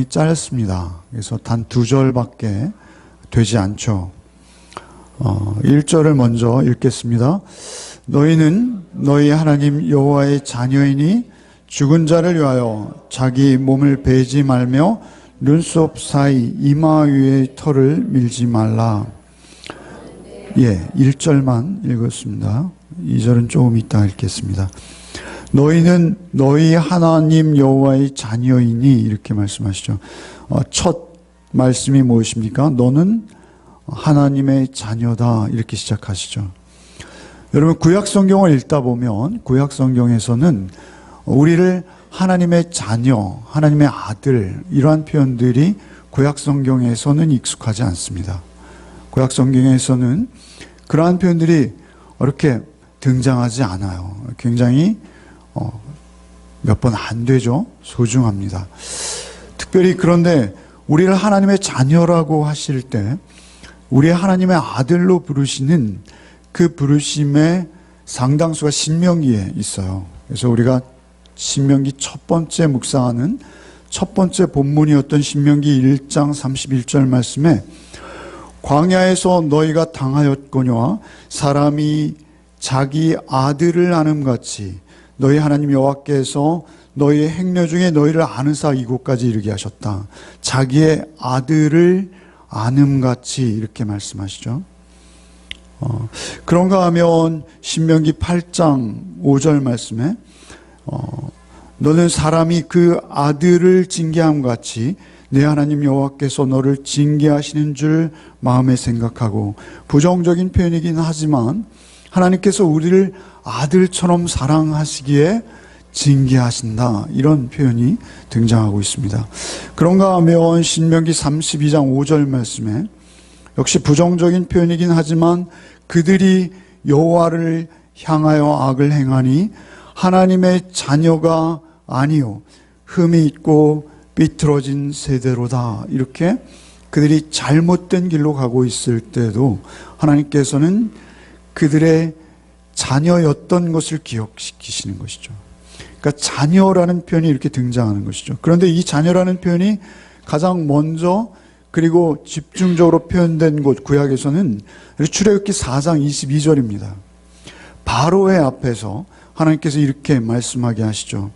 짧습니다. 그래서 단 2절밖에 되지 않죠. 1절을 먼저 읽겠습니다. 너희는 너희 하나님 여호와의 자녀이니 죽은 자를 위하여 자기 몸을 베지 말며 눈썹 사이 이마 위의 털을 밀지 말라. 1절만 읽었습니다. 2절은 조금 이따 읽겠습니다. 너희는 너희 하나님 여호와의 자녀이니 이렇게 말씀하시죠. 첫 말씀이 무엇입니까? 너는 하나님의 자녀다 이렇게 시작하시죠. 여러분 구약 성경을 읽다 보면 구약 성경에서는 우리를 하나님의 자녀, 하나님의 아들 이러한 표현들이 구약 성경에서는 익숙하지 않습니다. 구약 성경에서는 그러한 표현들이 이렇게 등장하지 않아요. 굉장히 몇 번 안 되죠. 소중합니다. 특별히 그런데 우리를 하나님의 자녀라고 하실 때 우리 하나님의 아들로 부르시는 그 부르심의 상당수가 신명기에 있어요. 그래서 우리가 신명기 첫 번째 묵상하는 첫 번째 본문이었던 신명기 1장 31절 말씀에 광야에서 너희가 당하였거니와 사람이 자기 아들을 아는같이 너희 하나님 여호와께서 너희의 행렬 중에 너희를 아는사 이곳까지 이르게 하셨다. 자기의 아들을 아는같이 이렇게 말씀하시죠. 그런가 하면 신명기 8장 5절 말씀에 너는 사람이 그 아들을 징계함 같이 내 하나님 여호와께서 너를 징계하시는 줄 마음에 생각하고 부정적인 표현이긴 하지만 하나님께서 우리를 아들처럼 사랑하시기에 징계하신다 이런 표현이 등장하고 있습니다. 그런가 하면 신명기 32장 5절 말씀에 역시 부정적인 표현이긴 하지만 그들이 여호와를 향하여 악을 행하니 하나님의 자녀가 아니요 흠이 있고 삐뚤어진 세대로다. 이렇게 그들이 잘못된 길로 가고 있을 때도 하나님께서는 그들의 자녀였던 것을 기억시키시는 것이죠. 그러니까 자녀라는 표현이 이렇게 등장하는 것이죠. 그런데 이 자녀라는 표현이 가장 먼저 그리고 집중적으로 표현된 곳 구약에서는 출애굽기 4장 22절입니다. 바로의 앞에서 하나님께서 이렇게 말씀하게 하시죠.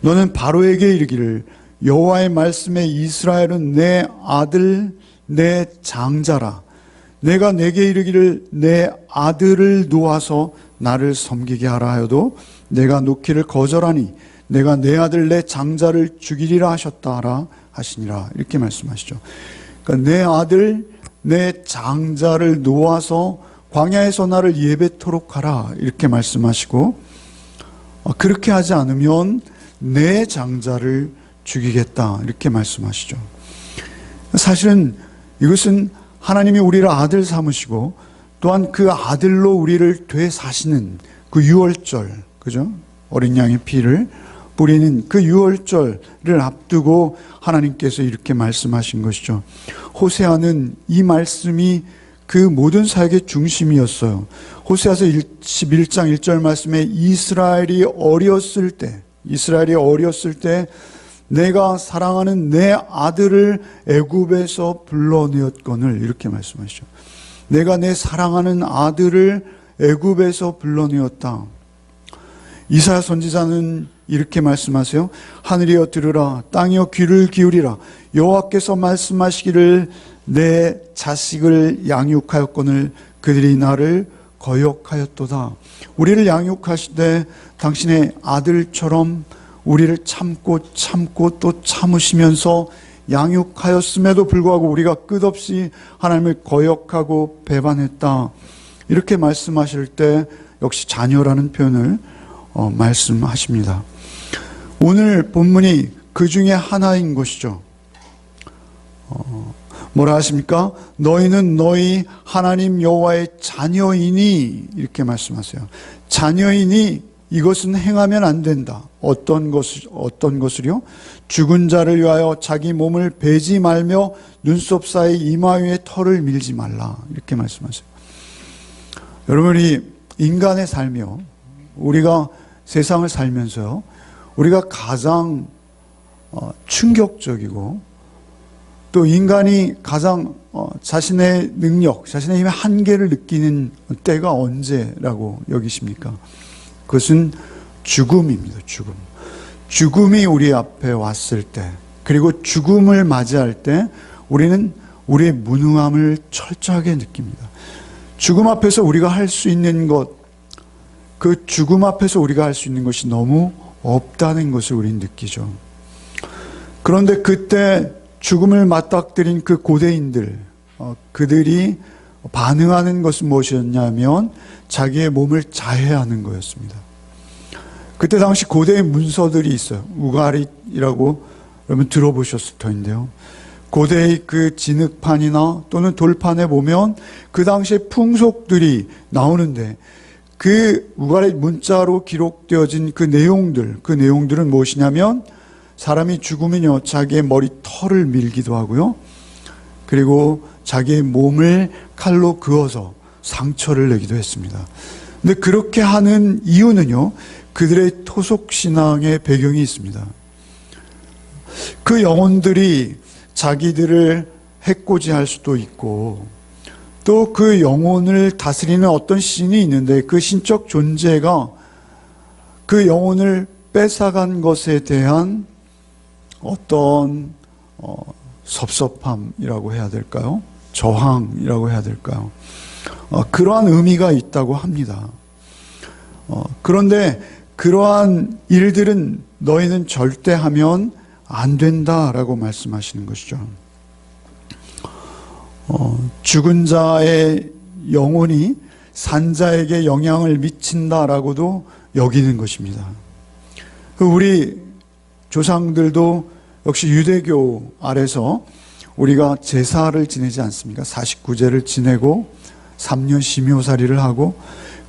너는 바로에게 이르기를 여호와의 말씀에 이스라엘은 내 아들 내 장자라. 내가 내게 이르기를 내 아들을 놓아서 나를 섬기게 하라 하여도 내가 놓기를 거절하니 내가 내 아들 내 장자를 죽이리라 하셨다 하라 하시니라. 이렇게 말씀하시죠. 그러니까 내 아들 내 장자를 놓아서 광야에서 나를 예배토록 하라 이렇게 말씀하시고 그렇게 하지 않으면 내 장자를 죽이겠다 이렇게 말씀하시죠. 사실은 이것은 하나님이 우리를 아들 삼으시고 또한 그 아들로 우리를 되사시는 그 유월절, 그죠? 어린 양의 피를 뿌리는 그 유월절을 앞두고 하나님께서 이렇게 말씀하신 것이죠. 호세아는 이 말씀이 그 모든 사역의 중심이었어요. 호세아서 11장 1절 말씀에 이스라엘이 어렸을 때 내가 사랑하는 내 아들을 애굽에서 불러내었거늘 이렇게 말씀하시죠. 내가 내 사랑하는 아들을 애굽에서 불러내었다. 이사야 선지자는 이렇게 말씀하세요. 하늘이여 들으라 땅이여 귀를 기울이라 여호와께서 말씀하시기를 내 자식을 양육하였거늘 그들이 나를 거역하였도다. 우리를 양육하시되 당신의 아들처럼 우리를 참고 또 참으시면서 양육하였음에도 불구하고 우리가 끝없이 하나님을 거역하고 배반했다. 이렇게 말씀하실 때 역시 자녀라는 표현을 말씀하십니다. 오늘 본문이 그 중에 하나인 것이죠. 뭐라 하십니까? 너희는 너희 하나님 여호와의 자녀이니 이렇게 말씀하세요. 자녀이니 이것은 행하면 안 된다. 어떤 것을요? 죽은 자를 위하여 자기 몸을 베지 말며 눈썹 사이 이마 위에 털을 밀지 말라. 이렇게 말씀하세요. 여러분이 인간의 삶이요. 우리가 세상을 살면서요. 우리가 가장 충격적이고 또 인간이 가장 자신의 능력, 자신의 힘의 한계를 느끼는 때가 언제라고 여기십니까? 그것은 죽음입니다. 죽음. 죽음이 우리 앞에 왔을 때, 그리고 죽음을 맞이할 때 우리는 우리의 무능함을 철저하게 느낍니다. 죽음 앞에서 우리가 할 수 있는 것, 그 죽음 앞에서 우리가 할 수 있는 것이 너무 없다는 것을 우리는 느끼죠. 그런데 그때 죽음을 맞닥뜨린 그 고대인들, 그들이 반응하는 것은 무엇이었냐면 자기의 몸을 자해하는 거였습니다. 그때 당시 고대의 문서들이 있어요. 우가릿이라고 여러분 들어보셨을 터인데요. 고대의 그 진흙판이나 또는 돌판에 보면 그 당시의 풍속들이 나오는데 그 우가릿 문자로 기록되어진 그 내용들은 무엇이냐면 사람이 죽으면요, 자기의 머리 털을 밀기도 하고요. 그리고 자기의 몸을 칼로 그어서 상처를 내기도 했습니다. 근데 그렇게 하는 이유는요, 그들의 토속신앙의 배경이 있습니다. 그 영혼들이 자기들을 해코지할 수도 있고 또 그 영혼을 다스리는 어떤 신이 있는데 그 신적 존재가 그 영혼을 뺏어간 것에 대한 어떤 섭섭함이라고 해야 될까요? 저항이라고 해야 될까요? 그러한 의미가 있다고 합니다. 그런데 그러한 일들은 너희는 절대 하면 안 된다라고 말씀하시는 것이죠. 죽은 자의 영혼이 산자에게 영향을 미친다라고도 여기는 것입니다. 우리 조상들도 역시 유대교 아래서 우리가 제사를 지내지 않습니까? 49제를 지내고 3년 심효살이를 하고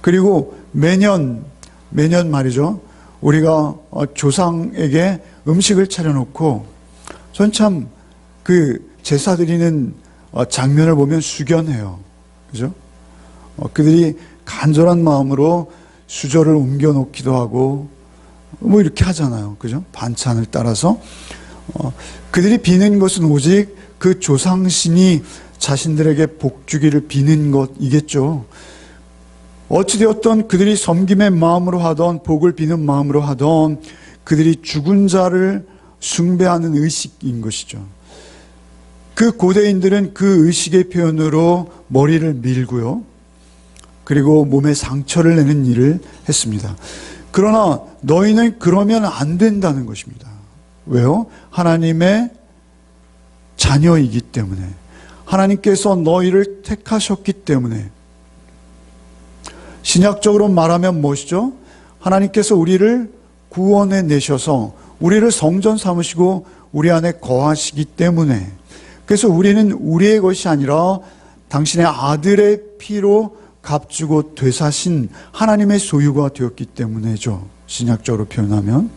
그리고 매년 말이죠. 우리가 조상에게 음식을 차려놓고 전 참 그 제사 드리는 장면을 보면 숙연해요. 그죠? 그들이 간절한 마음으로 수저를 옮겨 놓기도 하고 뭐 이렇게 하잖아요. 그죠? 반찬을 따라서. 그들이 비는 것은 오직 그 조상신이 자신들에게 복 주기를 비는 것이겠죠. 어찌되었던 그들이 섬김의 마음으로 하던 복을 비는 마음으로 하던 그들이 죽은 자를 숭배하는 의식인 것이죠. 그 고대인들은 그 의식의 표현으로 머리를 밀고요. 그리고 몸에 상처를 내는 일을 했습니다. 그러나 너희는 그러면 안 된다는 것입니다. 왜요? 하나님의 자녀이기 때문에, 하나님께서 너희를 택하셨기 때문에. 신약적으로 말하면 무엇이죠? 하나님께서 우리를 구원해 내셔서 우리를 성전 삼으시고 우리 안에 거하시기 때문에, 그래서 우리는 우리의 것이 아니라 당신의 아들의 피로 값주고 되사신 하나님의 소유가 되었기 때문에죠. 신약적으로 표현하면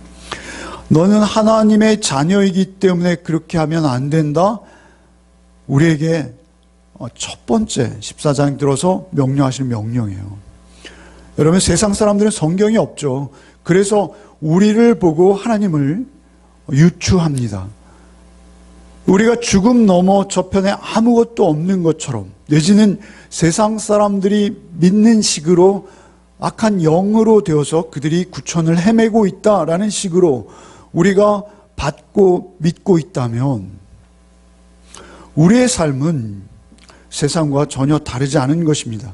너는 하나님의 자녀이기 때문에 그렇게 하면 안 된다. 우리에게 첫 번째 14장 들어서 명령하시는 명령이에요. 여러분, 세상 사람들은 성경이 없죠. 그래서 우리를 보고 하나님을 유추합니다. 우리가 죽음 넘어 저편에 아무것도 없는 것처럼, 내지는 세상 사람들이 믿는 식으로 악한 영으로 되어서 그들이 구천을 헤매고 있다라는 식으로 우리가 받고 믿고 있다면 우리의 삶은 세상과 전혀 다르지 않은 것입니다.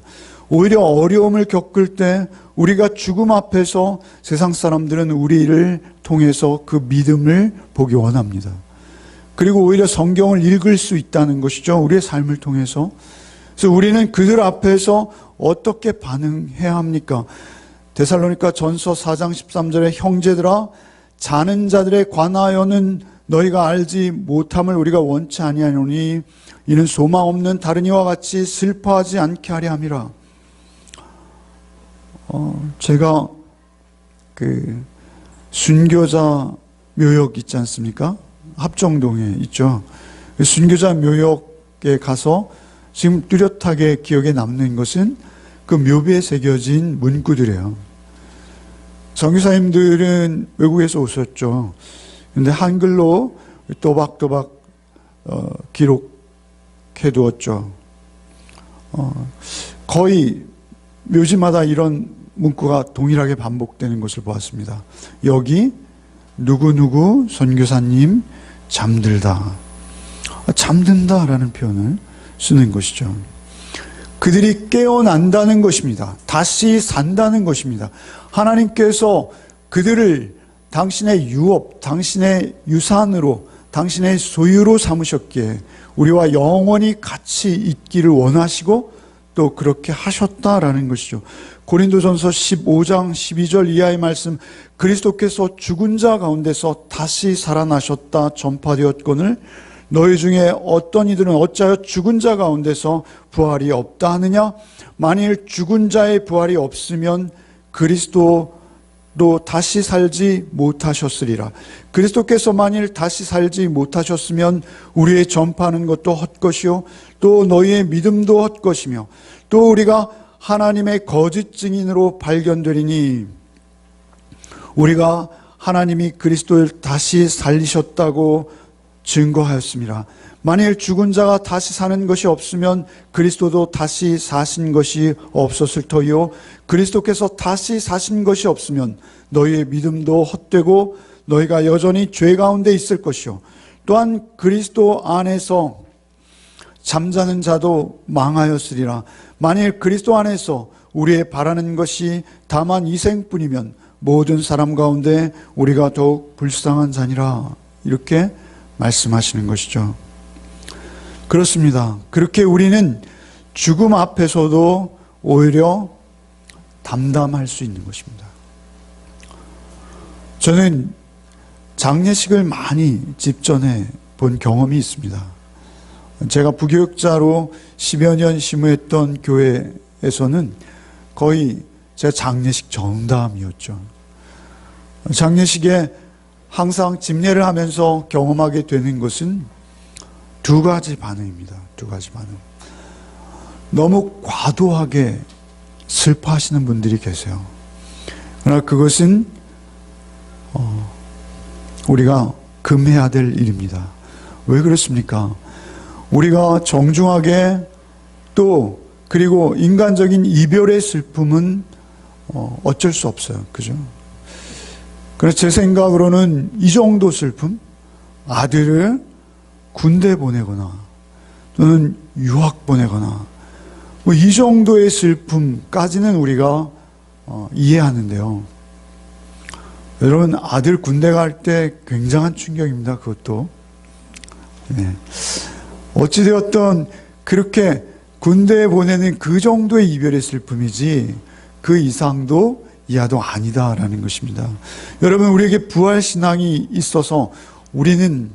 오히려 어려움을 겪을 때 우리가 죽음 앞에서 세상 사람들은 우리를 통해서 그 믿음을 보기 원합니다. 그리고 오히려 성경을 읽을 수 있다는 것이죠. 우리의 삶을 통해서. 그래서 우리는 그들 앞에서 어떻게 반응해야 합니까? 데살로니가 전서 4장 13절에 형제들아, 자는 자들에 관하여는 너희가 알지 못함을 우리가 원치 아니하노니 이는 소망 없는 다른 이와 같이 슬퍼하지 않게 하려 함이라. 제가 그 순교자 묘역 있지 않습니까? 합정동에 있죠. 순교자 묘역에 가서 지금 뚜렷하게 기억에 남는 것은 그 묘비에 새겨진 문구들이에요. 선교사님들은 외국에서 오셨죠. 그런데 한글로 또박또박 기록해 두었죠. 거의 묘지마다 이런 문구가 동일하게 반복되는 것을 보았습니다. 여기 누구누구 선교사님 잠들다. 잠든다라는 표현을 쓰는 것이죠. 그들이 깨어난다는 것입니다. 다시 산다는 것입니다. 하나님께서 그들을 당신의 유업, 당신의 유산으로, 당신의 소유로 삼으셨기에 우리와 영원히 같이 있기를 원하시고 또 그렇게 하셨다라는 것이죠. 고린도전서 15장 12절 이하의 말씀, 그리스도께서 죽은 자 가운데서 다시 살아나셨다 전파되었거늘 너희 중에 어떤 이들은 어찌하여 죽은 자 가운데서 부활이 없다 하느냐? 만일 죽은 자의 부활이 없으면 그리스도도 다시 살지 못하셨으리라. 그리스도께서 만일 다시 살지 못하셨으면 우리의 전파하는 것도 헛것이요 또 너희의 믿음도 헛것이며 또 우리가 하나님의 거짓 증인으로 발견되리니, 우리가 하나님이 그리스도를 다시 살리셨다고 증거하였습니다. 만일 죽은 자가 다시 사는 것이 없으면 그리스도도 다시 사신 것이 없었을 터이요 그리스도께서 다시 사신 것이 없으면 너희의 믿음도 헛되고 너희가 여전히 죄 가운데 있을 것이요 또한 그리스도 안에서 잠자는 자도 망하였으리라. 만일 그리스도 안에서 우리의 바라는 것이 다만 이생뿐이면 모든 사람 가운데 우리가 더욱 불쌍한 자니라. 이렇게 말씀하시는 것이죠. 그렇습니다. 그렇게 우리는 죽음 앞에서도 오히려 담담할 수 있는 것입니다. 저는 장례식을 많이 집전해 본 경험이 있습니다. 제가 부교육자로 10여 년 심우했던 교회에서는 거의 제 장례식 정담이었죠. 장례식에 항상 집례를 하면서 경험하게 되는 것은 두 가지 반응입니다. 두 가지 반응. 너무 과도하게 슬퍼하시는 분들이 계세요. 그러나 그것은 우리가 금해야 될 일입니다. 왜 그렇습니까? 우리가 정중하게 또 그리고 인간적인 이별의 슬픔은 어쩔 수 없어요. 그죠? 그래서 제 생각으로는 이 정도 슬픔, 아들을 군대 보내거나 또는 유학 보내거나 뭐 이 정도의 슬픔까지는 우리가 이해하는데요. 여러분, 아들 군대 갈 때 굉장한 충격입니다. 그것도. 네. 어찌되었든 그렇게 군대에 보내는 그 정도의 이별의 슬픔이지 그 이상도 이하도 아니다라는 것입니다. 여러분, 우리에게 부활신앙이 있어서 우리는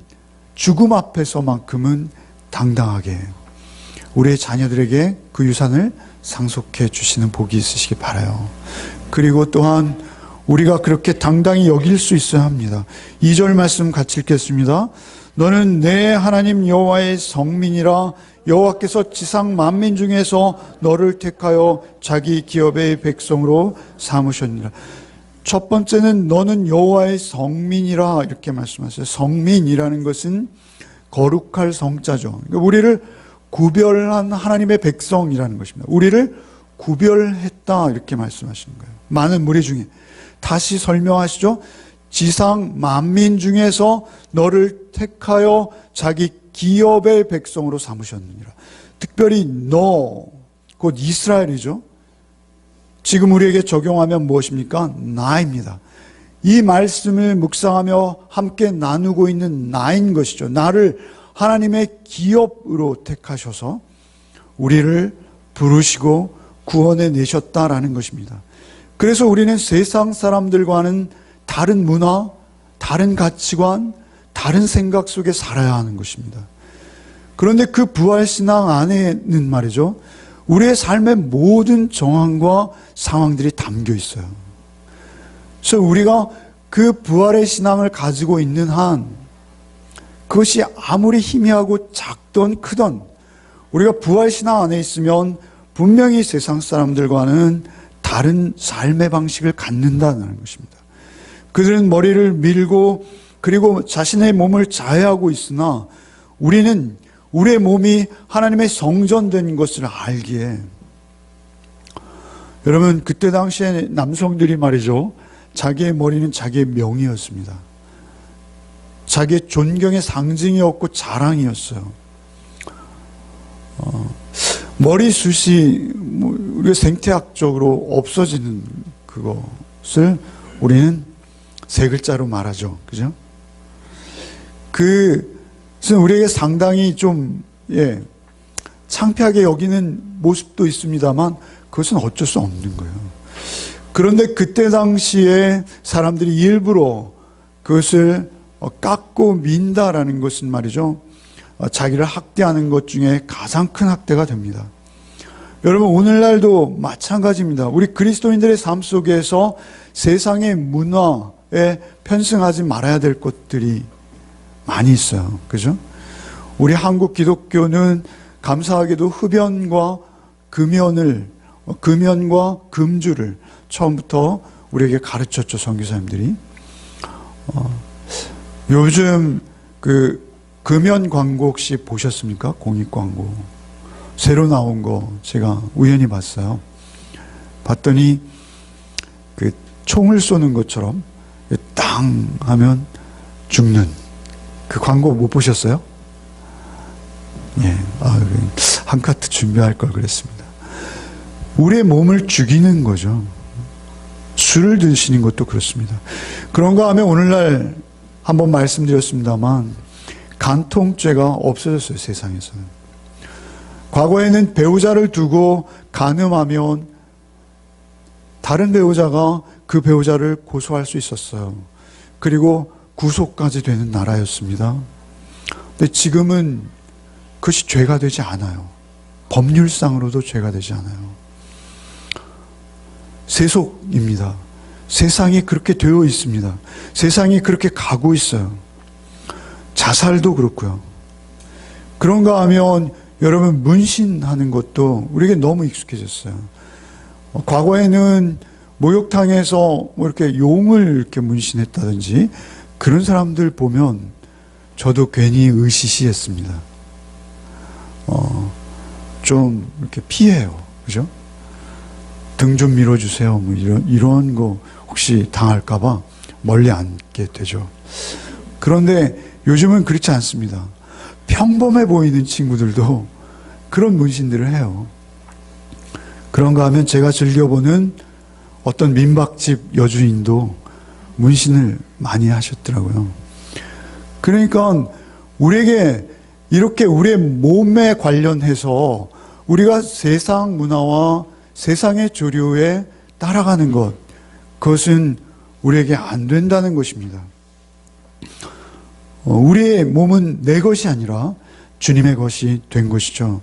죽음 앞에서만큼은 당당하게 우리의 자녀들에게 그 유산을 상속해 주시는 복이 있으시기 바라요. 그리고 또한 우리가 그렇게 당당히 여길 수 있어야 합니다. 2절 말씀 같이 읽겠습니다. 너는 내 하나님 여호와의 성민이라. 여호와께서 지상 만민 중에서 너를 택하여 자기 기업의 백성으로 삼으셨느니라. 첫 번째는 너는 여호와의 성민이라 이렇게 말씀하세요. 성민이라는 것은 거룩할 성자죠. 그러니까 우리를 구별한 하나님의 백성이라는 것입니다. 우리를 구별했다 이렇게 말씀하시는 거예요. 많은 무리 중에. 다시 설명하시죠. 지상 만민 중에서 너를 택하여 자기 기업의 백성으로 삼으셨느니라. 특별히 너, 곧 이스라엘이죠. 지금 우리에게 적용하면 무엇입니까? 나입니다. 이 말씀을 묵상하며 함께 나누고 있는 나인 것이죠. 나를 하나님의 기업으로 택하셔서 우리를 부르시고 구원해 내셨다라는 것입니다. 그래서 우리는 세상 사람들과는 다른 문화, 다른 가치관, 다른 생각 속에 살아야 하는 것입니다. 그런데 그 부활신앙 안에는 말이죠, 우리의 삶의 모든 정황과 상황들이 담겨 있어요. 그래서 우리가 그 부활의 신앙을 가지고 있는 한 그것이 아무리 희미하고 작던 크던 우리가 부활신앙 안에 있으면 분명히 세상 사람들과는 다른 삶의 방식을 갖는다는 것입니다. 그들은 머리를 밀고 그리고 자신의 몸을 자해하고 있으나 우리는 우리의 몸이 하나님의 성전된 것을 알기에, 여러분 그때 당시에 남성들이 말이죠, 자기의 머리는 자기의 명이었습니다. 자기의 존경의 상징이었고 자랑이었어요. 머리숱이 우리가 생태학적으로 없어지는 그것을 우리는 세 글자로 말하죠. 그죠? 그것은 우리에게 상당히 좀, 창피하게 여기는 모습도 있습니다만 그것은 어쩔 수 없는 거예요. 그런데 그때 당시에 사람들이 일부러 그것을 깎고 민다라는 것은 말이죠, 자기를 학대하는 것 중에 가장 큰 학대가 됩니다. 여러분 오늘날도 마찬가지입니다. 우리 그리스도인들의 삶 속에서 세상의 문화에 편승하지 말아야 될 것들이 많이 있어요. 그죠? 우리 한국 기독교는 감사하게도 흡연과 금연과 금주를 처음부터 우리에게 가르쳤죠, 선교사님들이. 요즘 그 금연 광고 혹시 보셨습니까? 공익 광고 새로 나온 거 제가 우연히 봤어요. 봤더니 그 총을 쏘는 것처럼 땅 하면 죽는 그 광고 못 보셨어요? 한 카트 준비할 걸 그랬습니다. 우리의 몸을 죽이는 거죠. 술을 드시는 것도 그렇습니다. 그런가 하면 오늘날 한번 말씀드렸습니다만 간통죄가 없어졌어요, 세상에서는. 과거에는 배우자를 두고 간음하면 다른 배우자가 그 배우자를 고소할 수 있었어요. 그리고 구속까지 되는 나라였습니다. 근데 지금은 그것이 죄가 되지 않아요. 법률상으로도 죄가 되지 않아요. 세속입니다. 세상이 그렇게 되어 있습니다. 세상이 그렇게 가고 있어요. 자살도 그렇고요. 그런가 하면 여러분 문신하는 것도 우리에게 너무 익숙해졌어요. 과거에는 목욕탕에서 이렇게 용을 이렇게 문신했다든지 그런 사람들 보면 저도 괜히 으시시했습니다. 좀 이렇게 피해요. 그죠? 등 좀 밀어주세요. 뭐 이런 거 혹시 당할까봐 멀리 앉게 되죠. 그런데 요즘은 그렇지 않습니다. 평범해 보이는 친구들도 그런 문신들을 해요. 그런가 하면 제가 즐겨보는 어떤 민박집 여주인도 문신을 많이 하셨더라고요. 그러니까 우리에게 이렇게 우리의 몸에 관련해서 우리가 세상 문화와 세상의 조류에 따라가는 것, 그것은 우리에게 안 된다는 것입니다. 우리의 몸은 내 것이 아니라 주님의 것이 된 것이죠.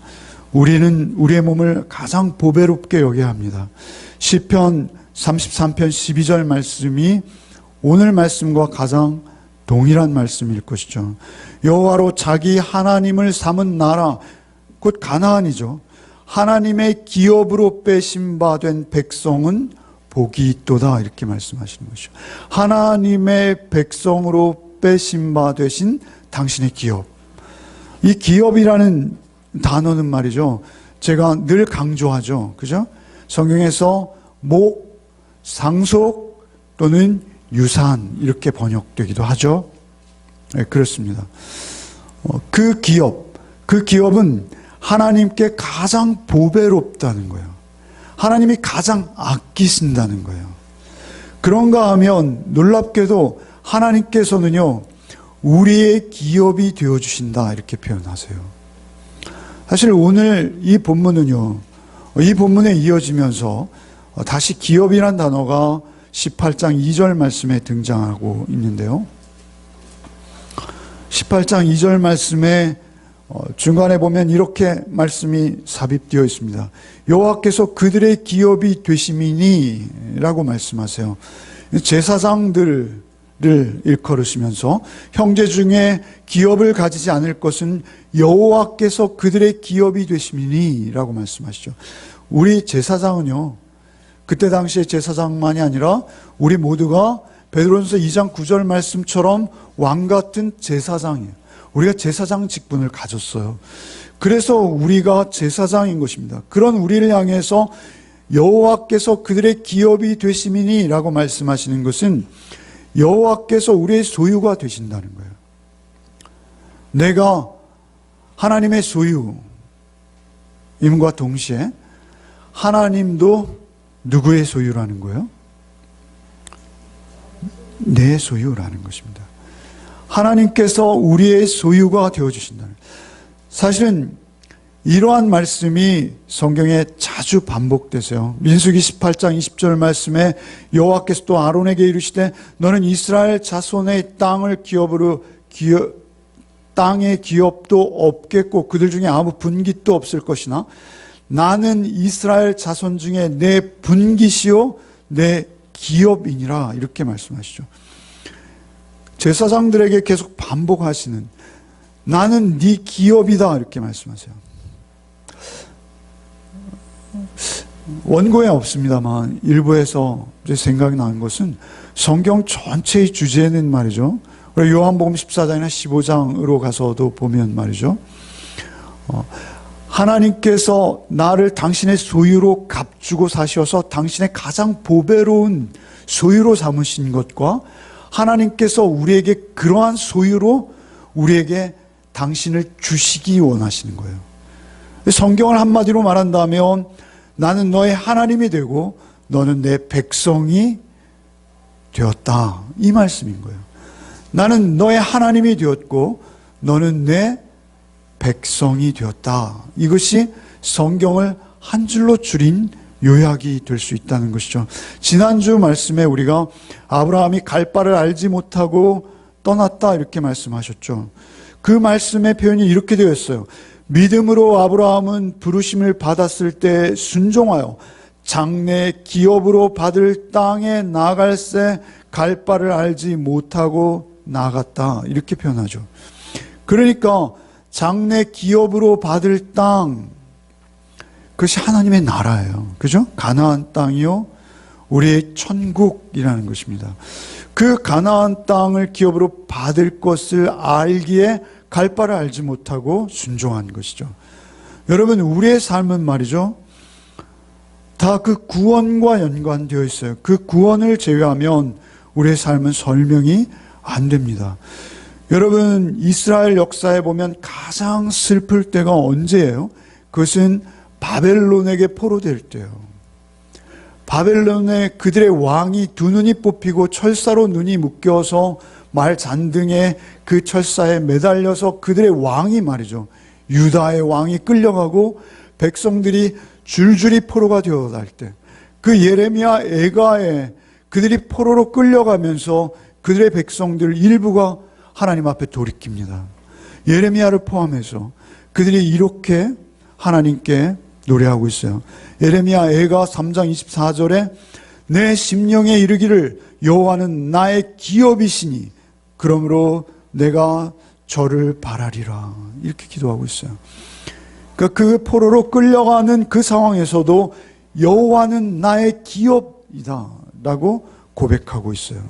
우리는 우리의 몸을 가장 보배롭게 여겨야 합니다. 시편 33편 12절 말씀이 오늘 말씀과 가장 동일한 말씀일 것이죠. 여호와로 자기 하나님을 삼은 나라, 곧 가나안이죠. 하나님의 기업으로 빼신 바 된 백성은 복이 있도다, 이렇게 말씀하시는 것이죠. 하나님의 백성으로 빼신 바 되신 당신의 기업. 이 기업이라는 단어는 말이죠, 제가 늘 강조하죠. 그죠? 성경에서 목, 상속 또는 유산 이렇게 번역되기도 하죠. 네, 그렇습니다. 그 기업은 하나님께 가장 보배롭다는 거예요. 하나님이 가장 아끼신다는 거예요. 그런가 하면 놀랍게도 하나님께서는요, 우리의 기업이 되어주신다, 이렇게 표현하세요. 사실 오늘 이 본문은요, 이 본문에 이어지면서 다시 기업이란 단어가 18장 2절 말씀에 등장하고 있는데요. 18장 2절 말씀에 중간에 보면 이렇게 말씀이 삽입되어 있습니다. 여호와께서 그들의 기업이 되심이니 라고 말씀하세요. 제사장들을 일컬으시면서 형제 중에 기업을 가지지 않을 것은 여호와께서 그들의 기업이 되심이니 라고 말씀하시죠. 우리 제사장은요, 그때 당시에 제사장만이 아니라 우리 모두가 베드로전서 2장 9절 말씀처럼 왕 같은 제사장이에요. 우리가 제사장 직분을 가졌어요. 그래서 우리가 제사장인 것입니다. 그런 우리를 향해서 여호와께서 그들의 기업이 되심이니 라고 말씀하시는 것은 여호와께서 우리의 소유가 되신다는 거예요. 내가 하나님의 소유임과 동시에 하나님도 누구의 소유라는 거예요? 내 소유라는 것입니다. 하나님께서 우리의 소유가 되어주신다는 거예요. 사실은 이러한 말씀이 성경에 자주 반복되세요. 민수기 18장 20절 말씀에 여호와께서 또 아론에게 이르시되 너는 이스라엘 자손의 땅의 기업도 없겠고 그들 중에 아무 분깃도 없을 것이나 나는 이스라엘 자손 중에 내 분깃이요 내 기업이니라 이렇게 말씀하시죠. 제사장들에게 계속 반복하시는 나는 네 기업이다 이렇게 말씀하세요. 원고에 없습니다만 일부에서 생각이 나는 것은 성경 전체의 주제는 말이죠. 요한복음 14장이나 15장으로 가서도 보면 말이죠. 하나님께서 나를 당신의 소유로 값주고 사셔서 당신의 가장 보배로운 소유로 삼으신 것과 하나님께서 우리에게 그러한 소유로 우리에게 당신을 주시기 원하시는 거예요. 성경을 한마디로 말한다면 나는 너의 하나님이 되고 너는 내 백성이 되었다. 이 말씀인 거예요. 나는 너의 하나님이 되었고 너는 내 백성이 되었다. 이것이 성경을 한 줄로 줄인 요약이 될 수 있다는 것이죠. 지난주 말씀에 우리가 아브라함이 갈 바를 알지 못하고 떠났다 이렇게 말씀하셨죠. 그 말씀의 표현이 이렇게 되어 있어요. 믿음으로 아브라함은 부르심을 받았을 때 순종하여 장래 기업으로 받을 땅에 나아갈새 갈 바를 알지 못하고 나아갔다 이렇게 표현하죠. 그러니까 장래 기업으로 받을 땅 그것이 하나님의 나라예요. 그죠? 가나안 땅이요 우리의 천국이라는 것입니다. 그 가나안 땅을 기업으로 받을 것을 알기에 갈 바를 알지 못하고 순종한 것이죠. 여러분 우리의 삶은 말이죠. 다 그 구원과 연관되어 있어요. 그 구원을 제외하면 우리의 삶은 설명이 안 됩니다. 여러분 이스라엘 역사에 보면 가장 슬플 때가 언제예요? 그것은 바벨론에게 포로될 때요. 바벨론에 그들의 왕이 두 눈이 뽑히고 철사로 눈이 묶여서 말 잔등에 그 철사에 매달려서 그들의 왕이 말이죠. 유다의 왕이 끌려가고 백성들이 줄줄이 포로가 되어갈 때 그 예레미야 애가에 그들이 포로로 끌려가면서 그들의 백성들 일부가 하나님 앞에 돌이킵니다. 예레미야를 포함해서 그들이 이렇게 하나님께 노래하고 있어요. 예레미야 애가 3장 24절에 내 심령에 이르기를 여호와는 나의 기업이시니 그러므로 내가 저를 바라리라 이렇게 기도하고 있어요. 그러니까 그 포로로 끌려가는 그 상황에서도 여호와는 나의 기업이다 라고 고백하고 있어요.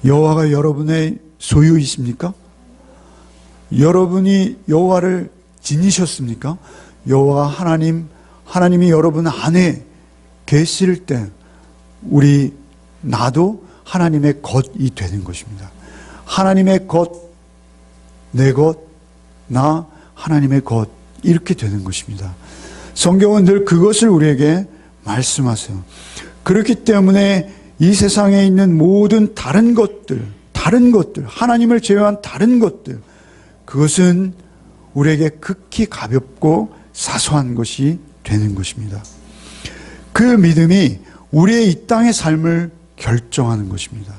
여호와가 여러분의 소유이십니까? 여러분이 여호와를 지니셨습니까? 여호와 하나님이 여러분 안에 계실 때 나도 하나님의 것이 되는 것입니다. 하나님의 것, 내 것, 나 하나님의 것 이렇게 되는 것입니다. 성경은 늘 그것을 우리에게 말씀하세요. 그렇기 때문에 이 세상에 있는 모든 다른 것들, 하나님을 제외한 다른 것들, 그것은 우리에게 극히 가볍고 사소한 것이 되는 것입니다. 그 믿음이 우리의 이 땅의 삶을 결정하는 것입니다.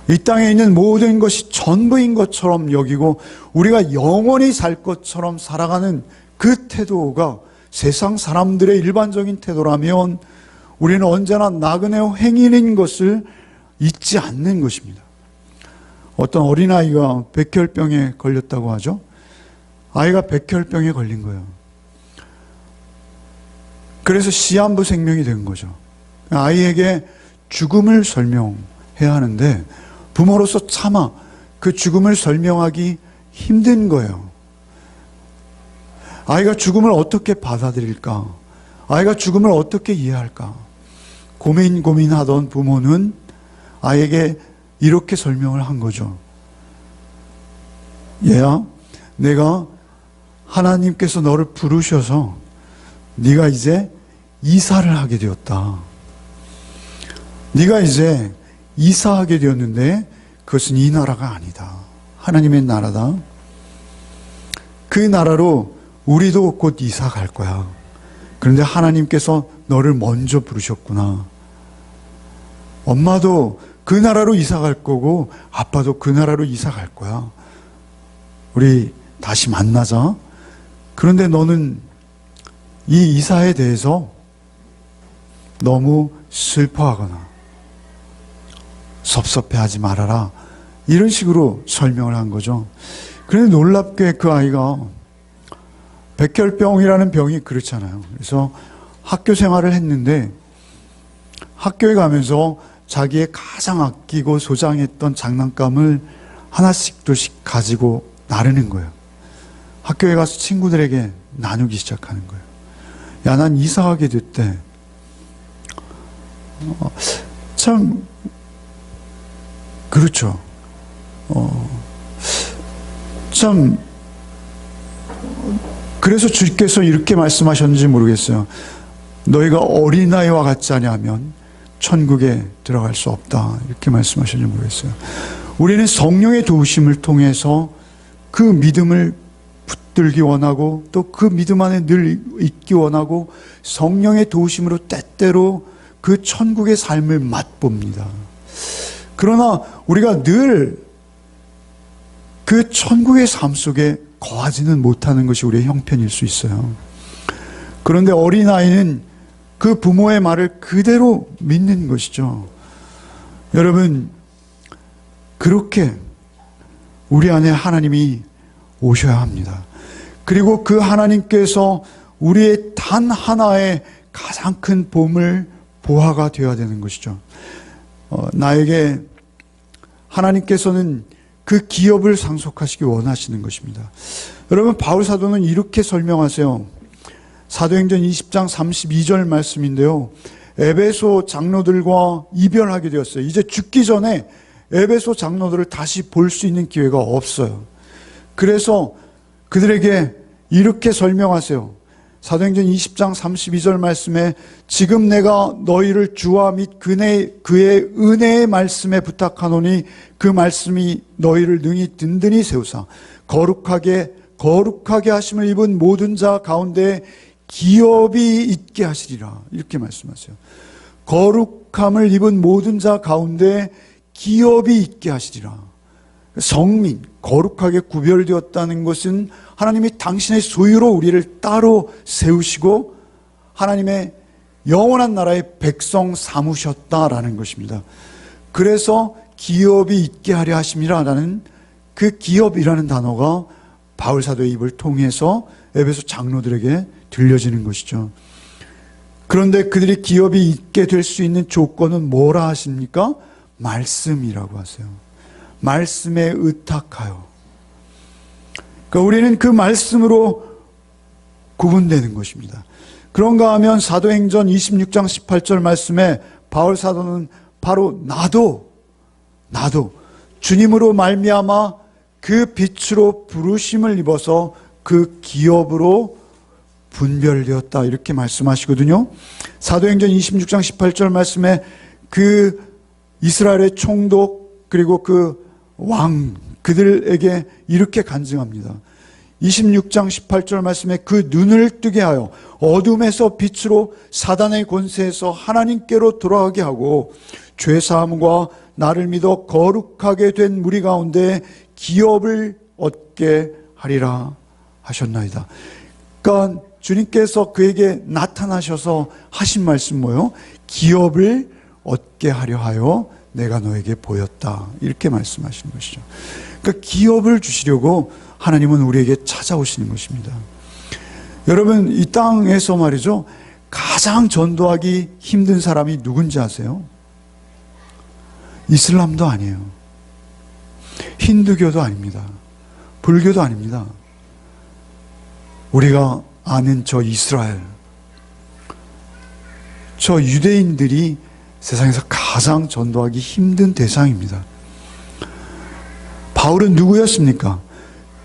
이 땅에 있는 모든 것이 전부인 것처럼 여기고 우리가 영원히 살 것처럼 살아가는 그 태도가 세상 사람들의 일반적인 태도라면 우리는 언제나 나그네 행인인 것을 잊지 않는 것입니다. 어떤 어린아이가 백혈병에 걸렸다고 하죠. 아이가 백혈병에 걸린 거예요. 그래서 시한부 생명이 된 거죠. 아이에게 죽음을 설명해야 하는데 부모로서 차마 그 죽음을 설명하기 힘든 거예요. 아이가 죽음을 어떻게 받아들일까? 아이가 죽음을 어떻게 이해할까? 고민하던 부모는 아이에게 이렇게 설명을 한 거죠. 얘야, 내가 하나님께서 너를 부르셔서 네가 이제 이사를 하게 되었다. 네가 이제 이사하게 되었는데 그것은 이 나라가 아니다. 하나님의 나라다. 그 나라로 우리도 곧 이사 갈 거야. 그런데 하나님께서 너를 먼저 부르셨구나. 엄마도 그 나라로 이사 갈 거고 아빠도 그 나라로 이사 갈 거야. 우리 다시 만나자. 그런데 너는 이 이사에 대해서 너무 슬퍼하거나 섭섭해하지 말아라. 이런 식으로 설명을 한 거죠. 그런데 놀랍게 그 아이가 백혈병이라는 병이 그렇잖아요. 그래서 학교 생활을 했는데 학교에 가면서 자기의 가장 아끼고 소장했던 장난감을 하나씩 둘씩 가지고 나르는 거예요. 학교에 가서 친구들에게 나누기 시작하는 거예요. 야, 난 이사하게 됐대. 참 그렇죠. 참 그래서 주께서 이렇게 말씀하셨는지 모르겠어요. 너희가 어린아이와 같지 아니하면 천국에 들어갈 수 없다. 이렇게 말씀하셨는지 모르겠어요. 우리는 성령의 도우심을 통해서 그 믿음을 붙들기 원하고 또 그 믿음 안에 늘 있기 원하고 성령의 도우심으로 때때로 그 천국의 삶을 맛봅니다. 그러나 우리가 늘 그 천국의 삶 속에 거하지는 못하는 것이 우리의 형편일 수 있어요. 그런데 어린아이는 그 부모의 말을 그대로 믿는 것이죠. 여러분, 그렇게 우리 안에 하나님이 오셔야 합니다. 그리고 그 하나님께서 우리의 단 하나의 가장 큰 보물, 보화가 되어야 되는 것이죠. 나에게 하나님께서는 그 기업을 상속하시기 원하시는 것입니다. 여러분, 바울 사도는 이렇게 설명하세요. 사도행전 20장 32절 말씀인데요. 에베소 장로들과 이별하게 되었어요. 이제 죽기 전에 에베소 장로들을 다시 볼 수 있는 기회가 없어요. 그래서 그들에게 이렇게 설명하세요. 사도행전 20장 32절 말씀에 지금 내가 너희를 주와 및 그의 은혜의 말씀에 부탁하노니 그 말씀이 너희를 능히 든든히 세우사 거룩하게 하심을 입은 모든 자 가운데 기업이 있게 하시리라. 이렇게 말씀하세요. 거룩함을 입은 모든 자 가운데 기업이 있게 하시리라. 성민, 거룩하게 구별되었다는 것은 하나님이 당신의 소유로 우리를 따로 세우시고 하나님의 영원한 나라의 백성 삼으셨다라는 것입니다. 그래서 기업이 있게 하려 하심이라는 그 기업이라는 단어가 바울 사도의 입을 통해서 에베소 장로들에게 들려지는 것이죠. 그런데 그들이 기업이 있게 될 수 있는 조건은 뭐라 하십니까? 말씀이라고 하세요. 말씀에 의탁하여. 그러니까 우리는 그 말씀으로 구분되는 것입니다. 그런가 하면 사도행전 26장 18절 말씀에 바울 사도는 바로 나도 주님으로 말미암아 그 빛으로 부르심을 입어서 그 기업으로 분별되었다 이렇게 말씀하시거든요. 사도행전 26장 18절 말씀에 그 이스라엘의 총독 그리고 그 왕 그들에게 이렇게 간증합니다. 26장 18절 말씀에 그 눈을 뜨게 하여 어둠에서 빛으로 사단의 권세에서 하나님께로 돌아가게 하고 죄사함과 나를 믿어 거룩하게 된 무리 가운데 기업을 얻게 하리라 하셨나이다. 그러니까 주님께서 그에게 나타나셔서 하신 말씀 뭐예요? 기업을 얻게 하려 하여 내가 너에게 보였다. 이렇게 말씀하시는 것이죠. 그러니까 기업을 주시려고 하나님은 우리에게 찾아오시는 것입니다. 여러분, 이 땅에서 말이죠. 가장 전도하기 힘든 사람이 누군지 아세요? 이슬람도 아니에요. 힌두교도 아닙니다. 불교도 아닙니다. 우리가 아는 저 이스라엘, 저 유대인들이 세상에서 가장 전도하기 힘든 대상입니다. 바울은 누구였습니까?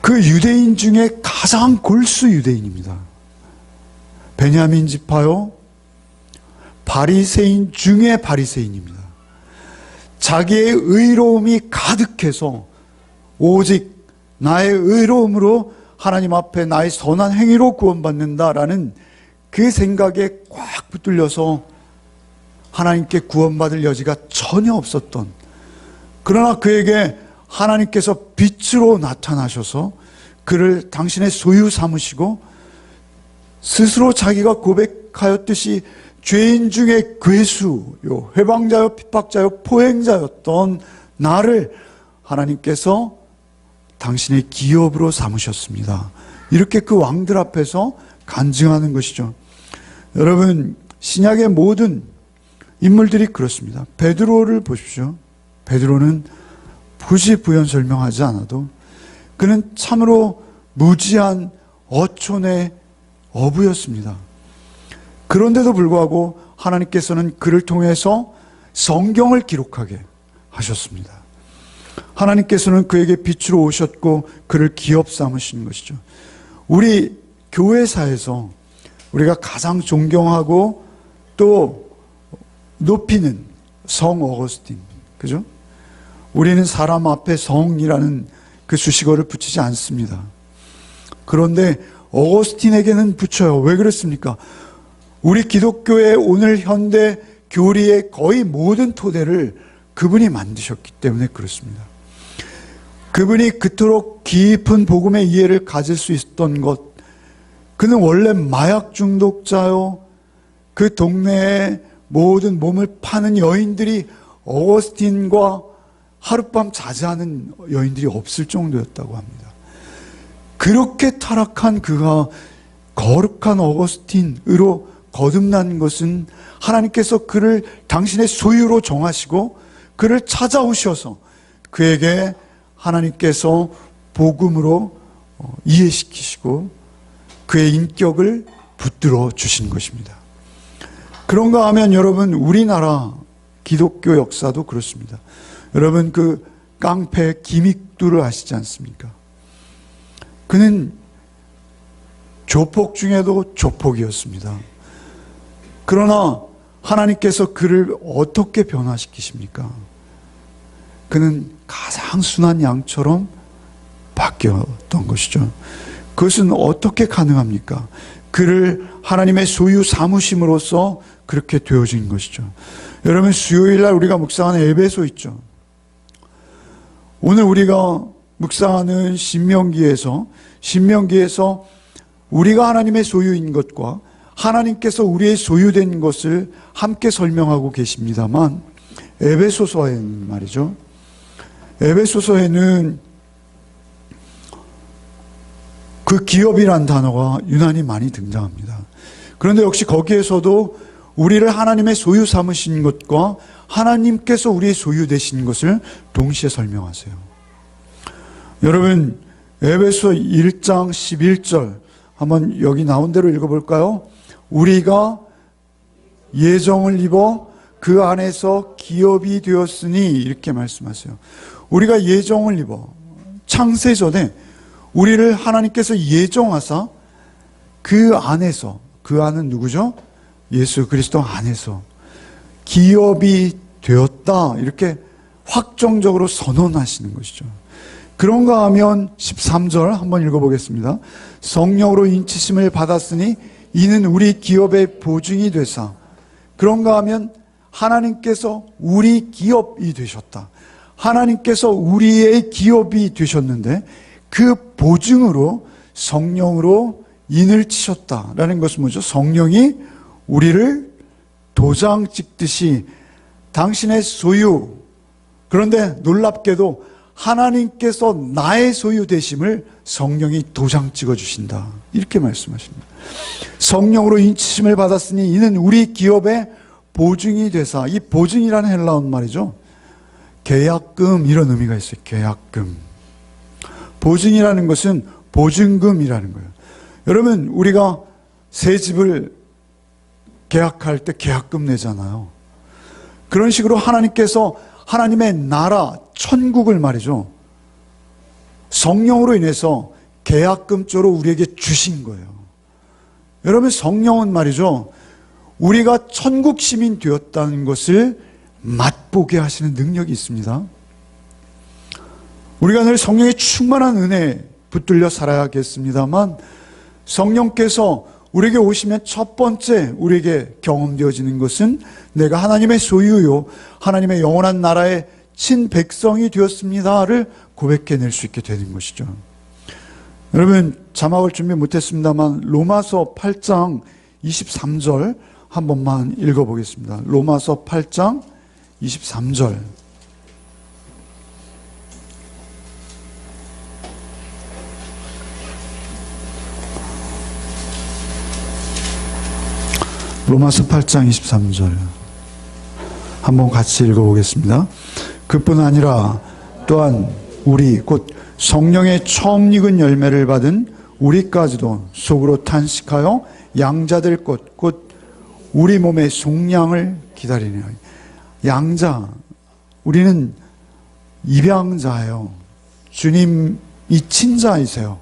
그 유대인 중에 가장 골수 유대인입니다. 베냐민 지파요, 바리새인 중에 바리새인입니다. 자기의 의로움이 가득해서 오직 나의 의로움으로 하나님 앞에 나의 선한 행위로 구원받는다라는 그 생각에 꽉 붙들려서 하나님께 구원받을 여지가 전혀 없었던, 그러나 그에게 하나님께서 빛으로 나타나셔서 그를 당신의 소유 삼으시고 스스로 자기가 고백하였듯이 죄인 중에 괴수요, 회방자요, 핍박자요, 포행자였던 나를 하나님께서 당신의 기업으로 삼으셨습니다. 이렇게 그 왕들 앞에서 간증하는 것이죠. 여러분, 신약의 모든 인물들이 그렇습니다. 베드로를 보십시오. 베드로는 굳이 부연 설명하지 않아도 그는 참으로 무지한 어촌의 어부였습니다. 그런데도 불구하고 하나님께서는 그를 통해서 성경을 기록하게 하셨습니다. 하나님께서는 그에게 빛으로 오셨고 그를 기업 삼으신 것이죠. 우리 교회사에서 우리가 가장 존경하고 또 높이는 성 어거스틴, 그죠? 우리는 사람 앞에 성이라는 그 수식어를 붙이지 않습니다. 그런데 어거스틴에게는 붙여요. 왜 그렇습니까? 우리 기독교의 오늘 현대 교리의 거의 모든 토대를 그분이 만드셨기 때문에 그렇습니다. 그분이 그토록 깊은 복음의 이해를 가질 수 있었던 것, 그는 원래 마약 중독자요, 그 동네에 모든 몸을 파는 여인들이 어거스틴과 하룻밤 자제하는 여인들이 없을 정도였다고 합니다. 그렇게 타락한 그가 거룩한 어거스틴으로 거듭난 것은 하나님께서 그를 당신의 소유로 정하시고 그를 찾아오셔서 그에게 하나님께서 복음으로 이해시키시고 그의 인격을 붙들어 주신 것입니다. 그런가 하면 여러분, 우리나라 기독교 역사도 그렇습니다. 여러분, 그 깡패 김익두를 아시지 않습니까? 그는 조폭 중에도 조폭이었습니다. 그러나 하나님께서 그를 어떻게 변화시키십니까? 그는 가장 순한 양처럼 바뀌었던 것이죠. 그것은 어떻게 가능합니까? 그를 하나님의 소유 삼으심으로써 그렇게 되어진 것이죠. 여러분, 수요일날 우리가 묵상하는 에베소 있죠. 오늘 우리가 묵상하는 신명기에서 우리가 하나님의 소유인 것과 하나님께서 우리의 소유된 것을 함께 설명하고 계십니다만, 에베소서에는 말이죠, 에베소서에는 그 기업이란 단어가 유난히 많이 등장합니다. 그런데 역시 거기에서도 우리를 하나님의 소유 삼으신 것과 하나님께서 우리의 소유 되신 것을 동시에 설명하세요. 여러분, 에베소 1장 11절 한번 여기 나온 대로 읽어볼까요? 우리가 예정을 입어 그 안에서 기업이 되었으니, 이렇게 말씀하세요. 우리가 예정을 입어, 창세전에 우리를 하나님께서 예정하사 그 안에서, 그 안은 누구죠? 예수 그리스도 안에서 기업이 되었다, 이렇게 확정적으로 선언하시는 것이죠. 그런가 하면 13절 한번 읽어보겠습니다. 성령으로 인치심을 받았으니 이는 우리 기업의 보증이 되사. 그런가 하면 하나님께서 우리 기업이 되셨다. 하나님께서 우리의 기업이 되셨는데 그 보증으로 성령으로 인을 치셨다라는 것은 뭐죠? 성령이 우리를 도장 찍듯이 당신의 소유, 그런데 놀랍게도 하나님께서 나의 소유 되심을 성령이 도장 찍어주신다, 이렇게 말씀하십니다. 성령으로 인치심을 받았으니 이는 우리 기업의 보증이 되사. 이 보증이라는 헬라어 말이죠, 계약금 이런 의미가 있어요. 계약금. 보증이라는 것은 보증금이라는 거예요. 여러분, 우리가 새 집을 계약할 때 계약금 내잖아요. 그런 식으로 하나님께서 하나님의 나라, 천국을 말이죠, 성령으로 인해서 계약금조로 우리에게 주신 거예요. 여러분, 성령은 말이죠, 우리가 천국 시민 되었다는 것을 맛보게 하시는 능력이 있습니다. 우리가 늘 성령의 충만한 은혜에 붙들려 살아야겠습니다만, 성령께서 우리에게 오시면 첫 번째 우리에게 경험되어지는 것은 내가 하나님의 소유요 하나님의 영원한 나라의 친백성이 되었습니다를 고백해낼 수 있게 되는 것이죠. 여러분, 자막을 준비 못했습니다만 로마서 8장 23절 한 번만 읽어보겠습니다. 로마서 8장 23절. 로마서 8장 23절 한번 같이 읽어보겠습니다. 그뿐 아니라 또한 우리 곧 성령의 처음 익은 열매를 받은 우리까지도 속으로 탄식하여 양자될 것 곧 우리 몸의 속량을 기다리느라. 양자, 우리는 입양자예요. 주님이 친자이세요.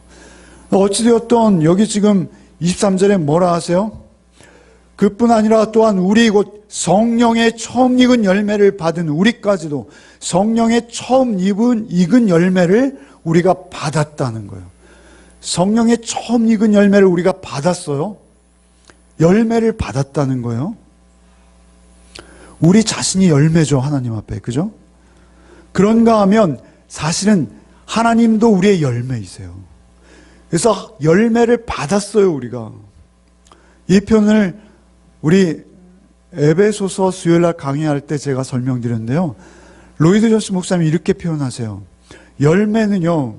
어찌되었던 여기 지금 23절에 뭐라 하세요? 그뿐 아니라 또한 우리 곧 성령의 처음 익은 열매를 받은 우리까지도 성령의 처음 익은 열매를 우리가 받았다는 거예요. 성령의 처음 익은 열매를 우리가 받았어요. 열매를 받았다는 거예요. 우리 자신이 열매죠, 하나님 앞에. 그죠? 그런가 하면 사실은 하나님도 우리의 열매이세요. 그래서 열매를 받았어요, 우리가. 이 표현을 우리 에베소서 수요일날 강의할 때 제가 설명드렸는데요. 로이드 존스 목사님이 이렇게 표현하세요. 열매는요,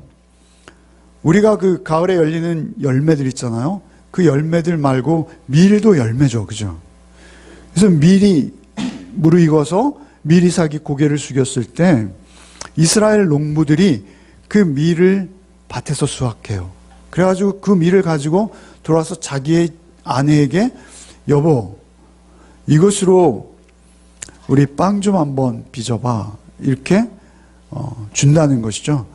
우리가 그 가을에 열리는 열매들 있잖아요. 그 열매들 말고 밀도 열매죠. 그죠? 그래서 밀이 무르익어서 밀이삭이 고개를 숙였을 때 이스라엘 농부들이 그 밀을 밭에서 수확해요. 그래가지고 그 밀을 가지고 돌아와서 자기의 아내에게 여보, 이것으로 우리 빵 좀 한번 빚어봐. 이렇게 준다는 것이죠.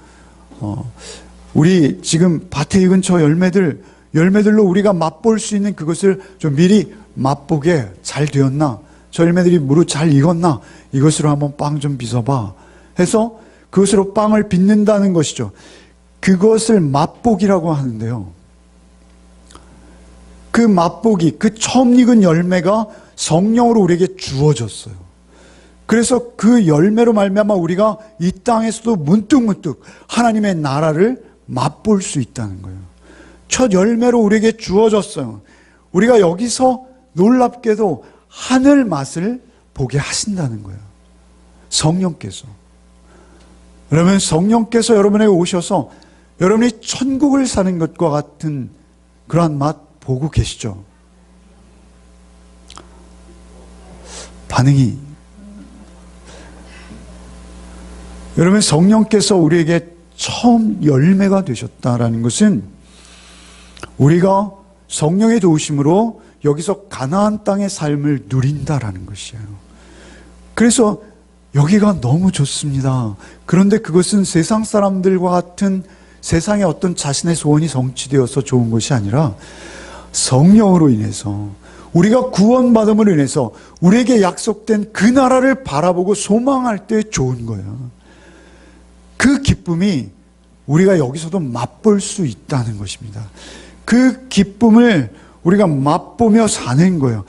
우리 지금 밭에 익은 저 열매들로 우리가 맛볼 수 있는 그것을 좀 미리 맛보게 잘 되었나? 저 열매들이 무릇 잘 익었나? 이것으로 한번 빵 좀 빚어봐. 해서 그것으로 빵을 빚는다는 것이죠. 그것을 맛보기라고 하는데요. 그 맛보기, 그 처음 익은 열매가 성령으로 우리에게 주어졌어요. 그래서 그 열매로 말미암아 우리가 이 땅에서도 문득문득 하나님의 나라를 맛볼 수 있다는 거예요. 첫 열매로 우리에게 주어졌어요. 우리가 여기서 놀랍게도 하늘 맛을 보게 하신다는 거예요. 성령께서. 그러면 성령께서 여러분에게 오셔서 여러분이 천국을 사는 것과 같은 그러한 맛 보고 계시죠? 반응이. 여러분, 성령께서 우리에게 처음 열매가 되셨다라는 것은 우리가 성령의 도우심으로 여기서 가나안 땅의 삶을 누린다라는 것이에요. 그래서 여기가 너무 좋습니다. 그런데 그것은 세상 사람들과 같은 세상의 어떤 자신의 소원이 성취되어서 좋은 것이 아니라 성령으로 인해서 우리가 구원받음으로 인해서 우리에게 약속된 그 나라를 바라보고 소망할 때 좋은 거예요. 그 기쁨이 우리가 여기서도 맛볼 수 있다는 것입니다. 그 기쁨을 우리가 맛보며 사는 거예요.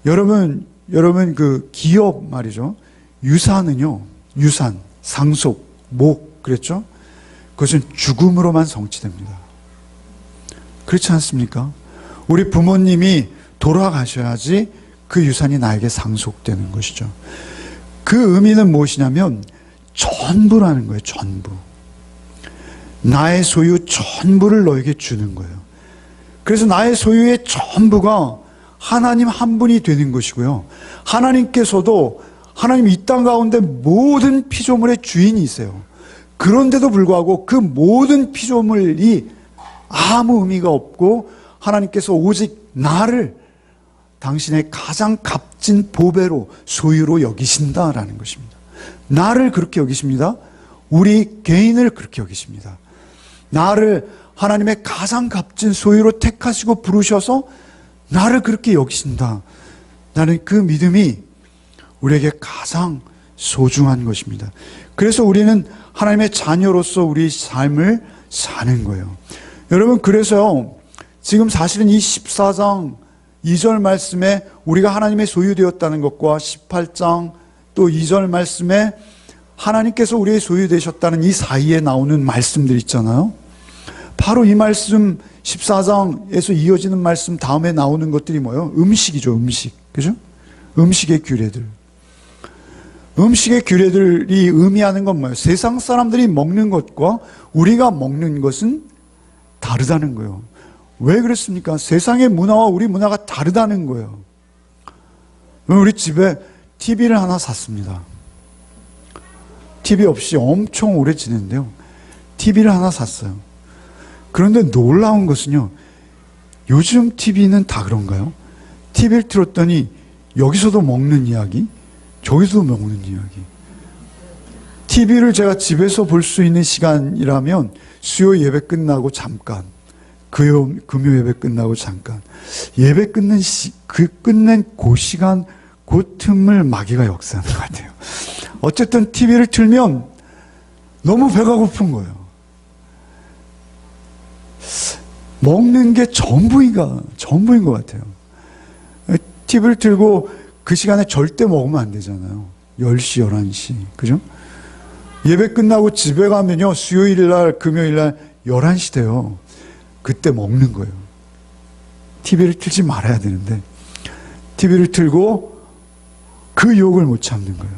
여러분 그 기업 말이죠. 유산은요, 유산, 상속, 목, 그랬죠? 그것은 죽음으로만 성취됩니다. 그렇지 않습니까? 우리 부모님이 돌아가셔야지 그 유산이 나에게 상속되는 것이죠. 그 의미는 무엇이냐면 전부라는 거예요. 전부. 나의 소유 전부를 너에게 주는 거예요. 그래서 나의 소유의 전부가 하나님 한 분이 되는 것이고요. 하나님께서도 하나님 이 땅 가운데 모든 피조물의 주인이세요. 그런데도 불구하고 그 모든 피조물이 아무 의미가 없고 하나님께서 오직 나를 당신의 가장 값진 보배로 소유로 여기신다라는 것입니다. 나를 그렇게 여기십니다. 우리 개인을 그렇게 여기십니다. 나를 하나님의 가장 값진 소유로 택하시고 부르셔서 나를 그렇게 여기신다. 나는 그 믿음이 우리에게 가장 소중한 것입니다. 그래서 우리는 하나님의 자녀로서 우리 삶을 사는 거예요. 여러분, 그래서요, 지금 사실은 이 14장 2절 말씀에 우리가 하나님의 소유되었다는 것과 18장 또 2절 말씀에 하나님께서 우리의 소유되셨다는 이 사이에 나오는 말씀들 있잖아요. 바로 이 말씀 14장에서 이어지는 말씀 다음에 나오는 것들이 뭐예요? 음식이죠, 음식. 그죠? 음식의 규례들. 음식의 규례들이 의미하는 건 뭐예요? 세상 사람들이 먹는 것과 우리가 먹는 것은 다르다는 거예요. 왜 그렇습니까? 세상의 문화와 우리 문화가 다르다는 거예요. 우리 집에 TV를 하나 샀습니다. TV 없이 엄청 오래 지냈는데요. TV를 하나 샀어요. 그런데 놀라운 것은요, 요즘 TV는 다 그런가요? TV를 틀었더니 여기서도 먹는 이야기, 저기서도 먹는 이야기. TV를 제가 집에서 볼 수 있는 시간이라면 수요 예배 끝나고 잠깐, 금요 예배 끝나고 잠깐, 예배 끝낸 끝낸 그 시간, 그 틈을 마귀가 역사하는 것 같아요. 어쨌든 TV를 틀면 너무 배가 고픈 거예요. 먹는 게 전부인 것 같아요. TV를 틀고 그 시간에 절대 먹으면 안 되잖아요. 10시, 11시. 그죠? 예배 끝나고 집에 가면요, 수요일 날, 금요일 날 11시 돼요. 그때 먹는 거예요. TV를 틀지 말아야 되는데, TV를 틀고 그 유혹을 못 참는 거예요.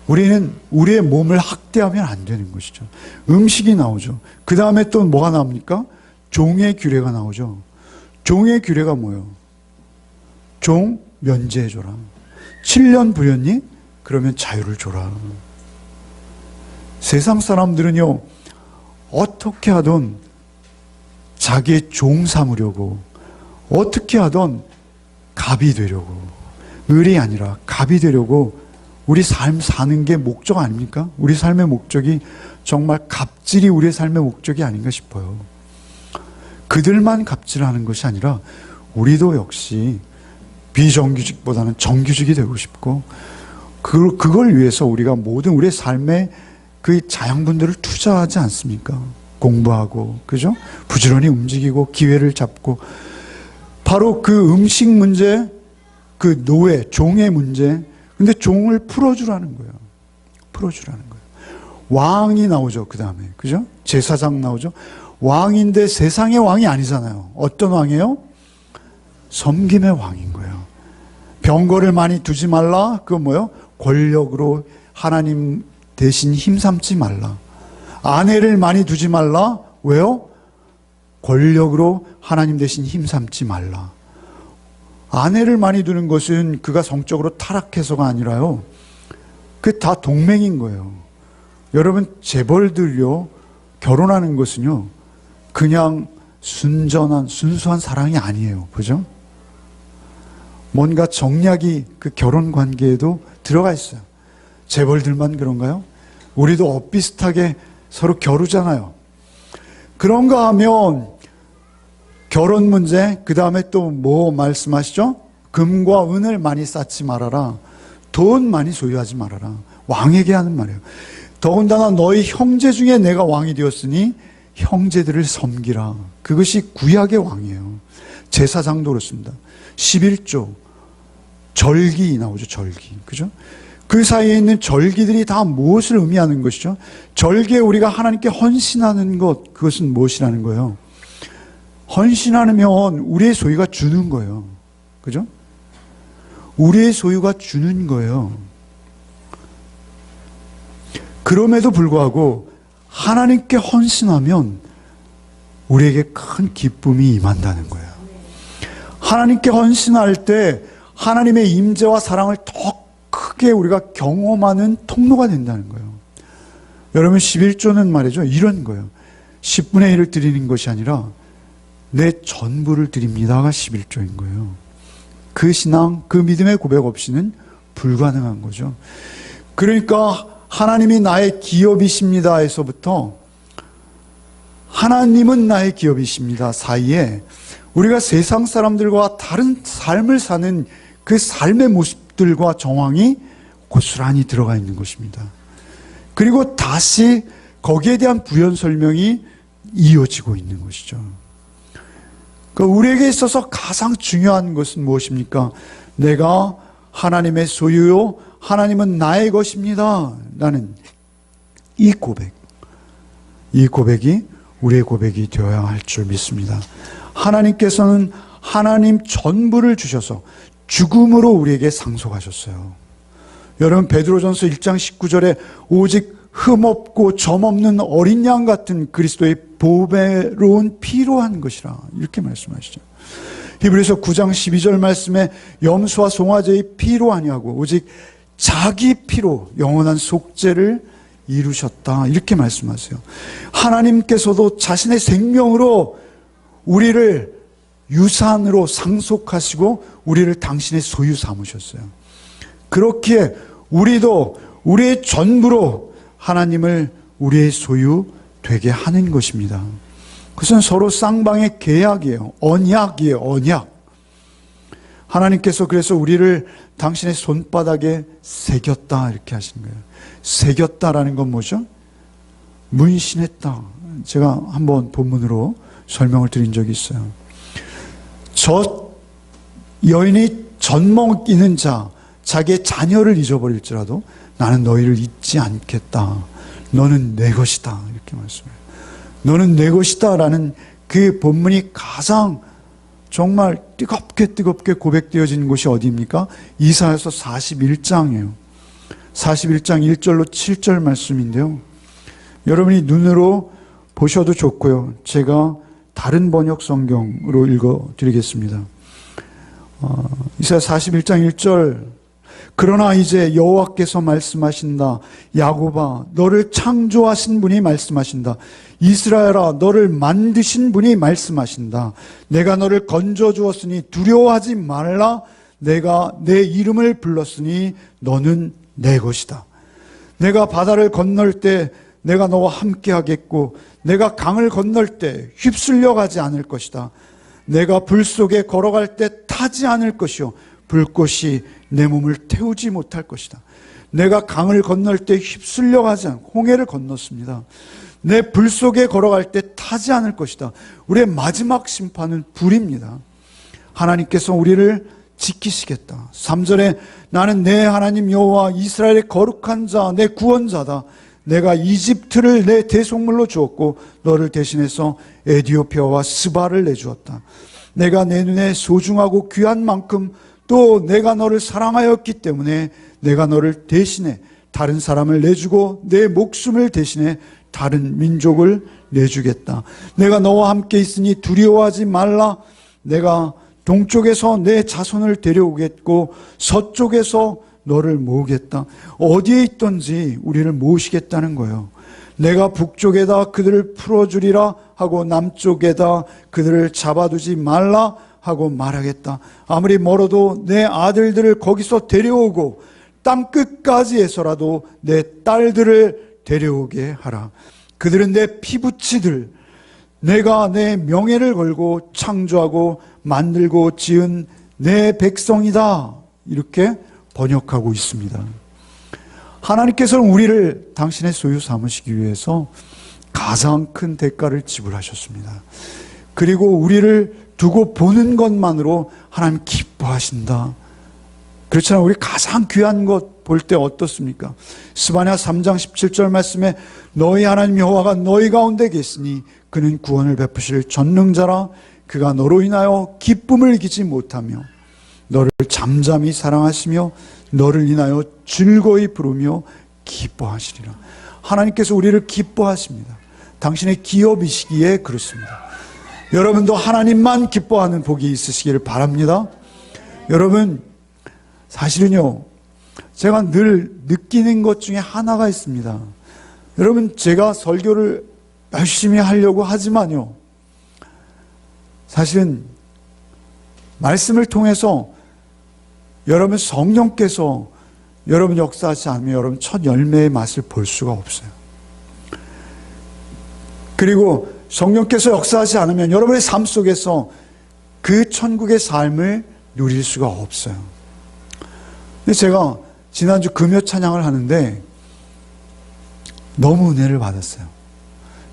우리는 우리의 몸을 학대하면 안 되는 것이죠. 음식이 나오죠. 그 다음에 또 뭐가 나옵니까? 종의 규례가 나오죠. 종의 규례가 뭐예요? 종 면제해줘라. 7년 부렸니? 그러면 자유를 줘라. 세상 사람들은요, 어떻게 하든 자기의 종 삼으려고, 어떻게 하든 갑이 되려고, 을이 아니라 갑이 되려고 우리 삶 사는 게 목적 아닙니까? 우리 삶의 목적이 정말 갑질이 우리의 삶의 목적이 아닌가 싶어요. 그들만 갑질하는 것이 아니라 우리도 역시 비정규직보다는 정규직이 되고 싶고, 그걸 위해서 우리가 모든 우리의 삶의 그 자양분들을 투자하지 않습니까? 공부하고, 그죠? 부지런히 움직이고, 기회를 잡고. 바로 그 음식 문제, 그 노예, 종의 문제. 근데 종을 풀어주라는 거예요. 풀어주라는 거예요. 왕이 나오죠, 그 다음에. 그죠? 제사장 나오죠. 왕인데 세상의 왕이 아니잖아요. 어떤 왕이에요? 섬김의 왕인 거예요. 병거를 많이 두지 말라. 그건 뭐예요? 권력으로 하나님 대신 힘삼지 말라. 아내를 많이 두지 말라. 왜요? 권력으로 하나님 대신 힘삼지 말라. 아내를 많이 두는 것은 그가 성적으로 타락해서가 아니라요, 그게 다 동맹인 거예요. 여러분, 재벌들요, 결혼하는 것은요, 그냥 순수한 사랑이 아니에요. 그죠? 뭔가 정략이 그 결혼 관계에도 들어가 있어요. 재벌들만 그런가요? 우리도 엇비슷하게 서로 겨루잖아요. 그런가 하면 결혼 문제, 그 다음에 또 뭐 말씀하시죠? 금과 은을 많이 쌓지 말아라. 돈 많이 소유하지 말아라. 왕에게 하는 말이에요. 더군다나 너희 형제 중에 내가 왕이 되었으니 형제들을 섬기라. 그것이 구약의 왕이에요. 제사장도 그렇습니다. 11조, 절기 나오죠, 절기. 그죠? 그 사이에 있는 절기들이 다 무엇을 의미하는 것이죠? 절기에 우리가 하나님께 헌신하는 것, 그것은 무엇이라는 거예요? 헌신하면 우리의 소유가 주는 거예요. 그죠? 우리의 소유가 주는 거예요. 그럼에도 불구하고 하나님께 헌신하면 우리에게 큰 기쁨이 임한다는 거예요. 하나님께 헌신할 때 하나님의 임재와 사랑을 더 크게 우리가 경험하는 통로가 된다는 거예요. 여러분 11조는 말이죠. 이런 거예요. 10분의 1을 드리는 것이 아니라 내 전부를 드립니다가 11조인 거예요. 그 신앙, 그 믿음의 고백 없이는 불가능한 거죠. 그러니까 하나님이 나의 기업이십니다 에서부터 하나님은 나의 기업이십니다 사이에 우리가 세상 사람들과 다른 삶을 사는 그 삶의 모습들과 정황이 고스란히 들어가 있는 것입니다. 그리고 다시 거기에 대한 부연 설명이 이어지고 있는 것이죠. 그러니까 우리에게 있어서 가장 중요한 것은 무엇입니까? 내가 하나님의 소유요, 하나님은 나의 것입니다 라는 이 고백, 이 고백이 우리의 고백이 되어야 할 줄 믿습니다. 하나님께서는 하나님 전부를 주셔서 죽음으로 우리에게 상속하셨어요. 여러분 베드로전서 1장 19절에 오직 흠없고 점없는 어린 양 같은 그리스도의 보배로운 피로 한 것이라 이렇게 말씀하시죠. 히브리서 9장 12절 말씀에 염소와 송아지의 피로 아니하고 오직 자기 피로 영원한 속죄를 이루셨다 이렇게 말씀하세요. 하나님께서도 자신의 생명으로 우리를 유산으로 상속하시고 우리를 당신의 소유 삼으셨어요. 그렇기에 우리도 우리의 전부로 하나님을 우리의 소유 되게 하는 것입니다. 그것은 서로 쌍방의 계약이에요. 언약이에요. 언약. 하나님께서 그래서 우리를 당신의 손바닥에 새겼다 이렇게 하시는 거예요. 새겼다라는 건 뭐죠? 문신했다. 제가 한번 본문으로 설명을 드린 적이 있어요. 저 여인이 젖먹이는 자, 자기의 자녀를 잊어버릴지라도 나는 너희를 잊지 않겠다. 너는 내 것이다. 이렇게 말씀해요. 너는 내 것이다 라는 그 본문이 가장 정말 뜨겁게 고백되어진 곳이 어디입니까? 이사야서 41장이에요. 41장 1절로 7절 말씀인데요. 여러분이 눈으로 보셔도 좋고요. 제가 다른 번역 성경으로 읽어드리겠습니다. 이사야 41장 1절 그러나 이제 여호와께서 말씀하신다. 야곱아 너를 창조하신 분이 말씀하신다. 이스라엘아 너를 만드신 분이 말씀하신다. 내가 너를 건져주었으니 두려워하지 말라. 내가 내 이름을 불렀으니 너는 내 것이다. 내가 바다를 건널 때 내가 너와 함께 하겠고 내가 강을 건널 때 휩쓸려 가지 않을 것이다. 내가 불 속에 걸어갈 때 타지 않을 것이요 불꽃이 내 몸을 태우지 못할 것이다. 내가 강을 건널 때 휩쓸려 가지 않고 홍해를 건넜습니다. 내 불 속에 걸어갈 때 타지 않을 것이다. 우리의 마지막 심판은 불입니다. 하나님께서 우리를 지키시겠다. 3절에 나는 내 하나님 여호와 이스라엘의 거룩한 자 내 구원자다. 내가 이집트를 내 대속물로 주었고 너를 대신해서 에디오피아와 스바를 내주었다. 내가 내 눈에 소중하고 귀한 만큼 또 내가 너를 사랑하였기 때문에 내가 너를 대신해 다른 사람을 내주고 내 목숨을 대신해 다른 민족을 내주겠다. 내가 너와 함께 있으니 두려워하지 말라. 내가 동쪽에서 내 자손을 데려오겠고 서쪽에서 너를 모으겠다. 어디에 있든지 우리를 모으시겠다는 거예요. 내가 북쪽에다 그들을 풀어주리라 하고 남쪽에다 그들을 잡아두지 말라 하고 말하겠다. 아무리 멀어도 내 아들들을 거기서 데려오고 땅 끝까지 해서라도 내 딸들을 데려오게 하라. 그들은 내 피부치들, 내가 내 명예를 걸고 창조하고 만들고 지은 내 백성이다. 이렇게 번역하고 있습니다. 하나님께서는 우리를 당신의 소유 삼으시기 위해서 가장 큰 대가를 지불하셨습니다. 그리고 우리를 두고 보는 것만으로 하나님 기뻐하신다. 그렇잖아요. 우리 가장 귀한 것 볼 때 어떻습니까? 스바냐 3장 17절 말씀에 너희 하나님 여호와가 너희 가운데 계시니 그는 구원을 베푸실 전능자라. 그가 너로 인하여 기쁨을 이기지 못하며 너를 잠잠히 사랑하시며 너를 인하여 즐거이 부르며 기뻐하시리라. 하나님께서 우리를 기뻐하십니다. 당신의 기업이시기에 그렇습니다. 여러분도 하나님만 기뻐하는 복이 있으시기를 바랍니다. 여러분 사실은요 제가 늘 느끼는 것 중에 하나가 있습니다. 여러분, 제가 설교를 열심히 하려고 하지만요, 사실은 말씀을 통해서 여러분 성령께서 여러분 역사하지 않으면 여러분 첫 열매의 맛을 볼 수가 없어요. 그리고 성령께서 역사하지 않으면 여러분의 삶 속에서 그 천국의 삶을 누릴 수가 없어요. 근데 제가 지난주 금요 찬양을 하는데 너무 은혜를 받았어요.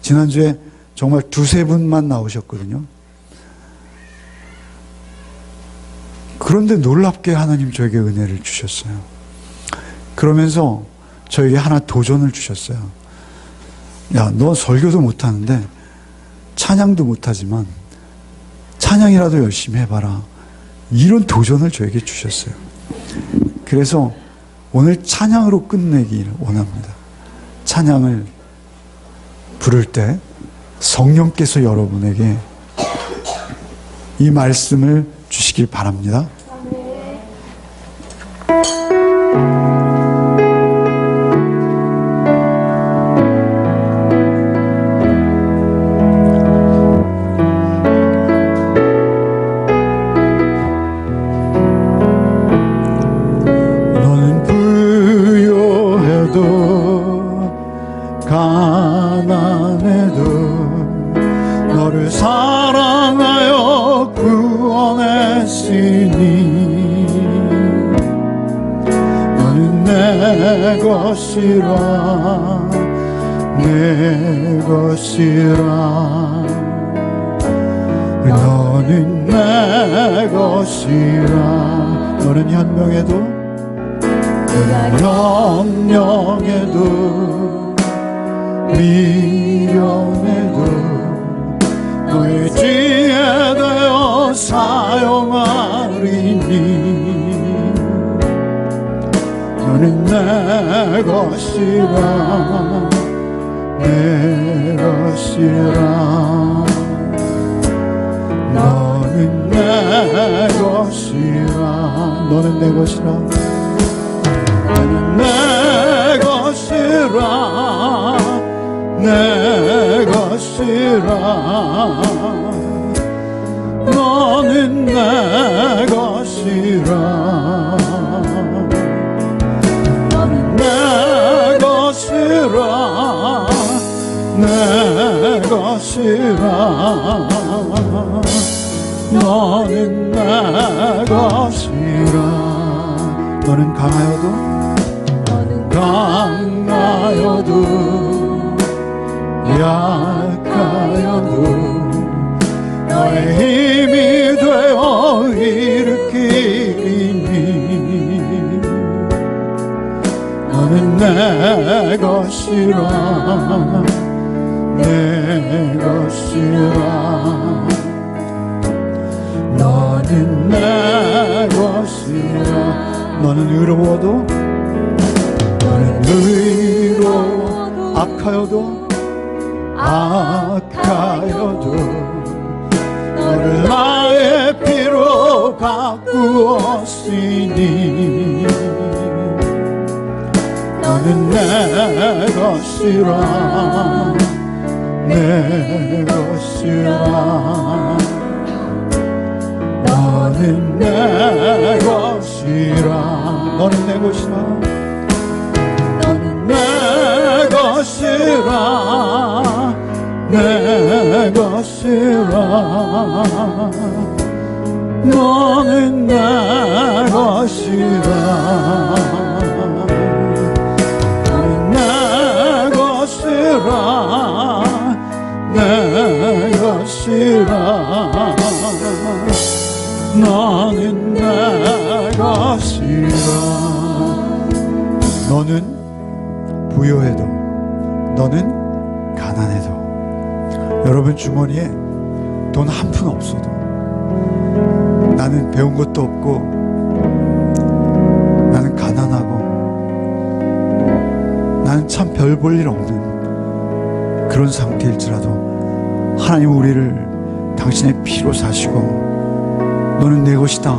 지난주에 정말 두세 분만 나오셨거든요. 그런데 놀랍게 하나님 저에게 은혜를 주셨어요. 그러면서 저에게 하나 도전을 주셨어요. 야, 너 설교도 못하는데 찬양도 못하지만 찬양이라도 열심히 해봐라. 이런 도전을 저에게 주셨어요. 그래서 오늘 찬양으로 끝내기를 원합니다. 찬양을 부를 때 성령께서 여러분에게 이 말씀을 주시길 바랍니다. 너는 부요해도 가난해도 너를 사랑하여 구원했으니 너는 내 것이라 내 것이라 너는 내 것이라 너는 현명해도 영영해도 미련해도 너의 지혜 되어 사용하리니 너는 내 것이라 내 것이라 너는 내 것이라 너는 내 것이라 너는 내 것이라 내 것이라 너는 내 것이라 너는 내 것이라 내 것이라 너는 내 것이라 너는 강하여도 강하여도 약하여도 너의 힘이 되어 일으키리니 너는 내 것이라 내 것이라 너는 내 것이라 너는 의로워도 너는 의로워 악하여도 악하여도 너를 나의 피로 가꾸었으니 너는 내 것이라 내 것이라 너는 내 것이라 너는 내 것이라 내 것이라 내 것이라 너는 내 것이라 너는 내 것이라 내 것이라 너는 내 것이라 너는 부요해도 너는 가난해도 여러분 주머니에 돈 한 푼 없어도 나는 배운 것도 없고 나는 가난하고 나는 참 별 볼 일 없는 그런 상태일지라도 하나님 우리를 당신의 피로 사시고 너는 내 것이다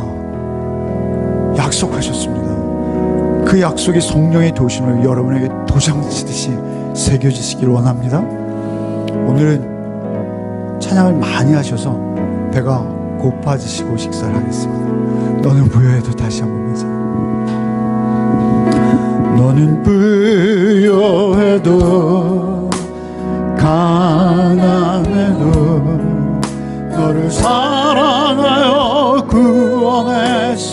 약속하셨습니다. 그 약속이 성령의 도심을 여러분에게 도장치듯이 새겨지시길 원합니다. 오늘은 찬양을 많이 하셔서 배가 고파지시고 식사를 하겠습니다. 너는 부여해도 다시 한번 보자. 너는 부여해도 가난해도 너를 사랑하여 구원했으니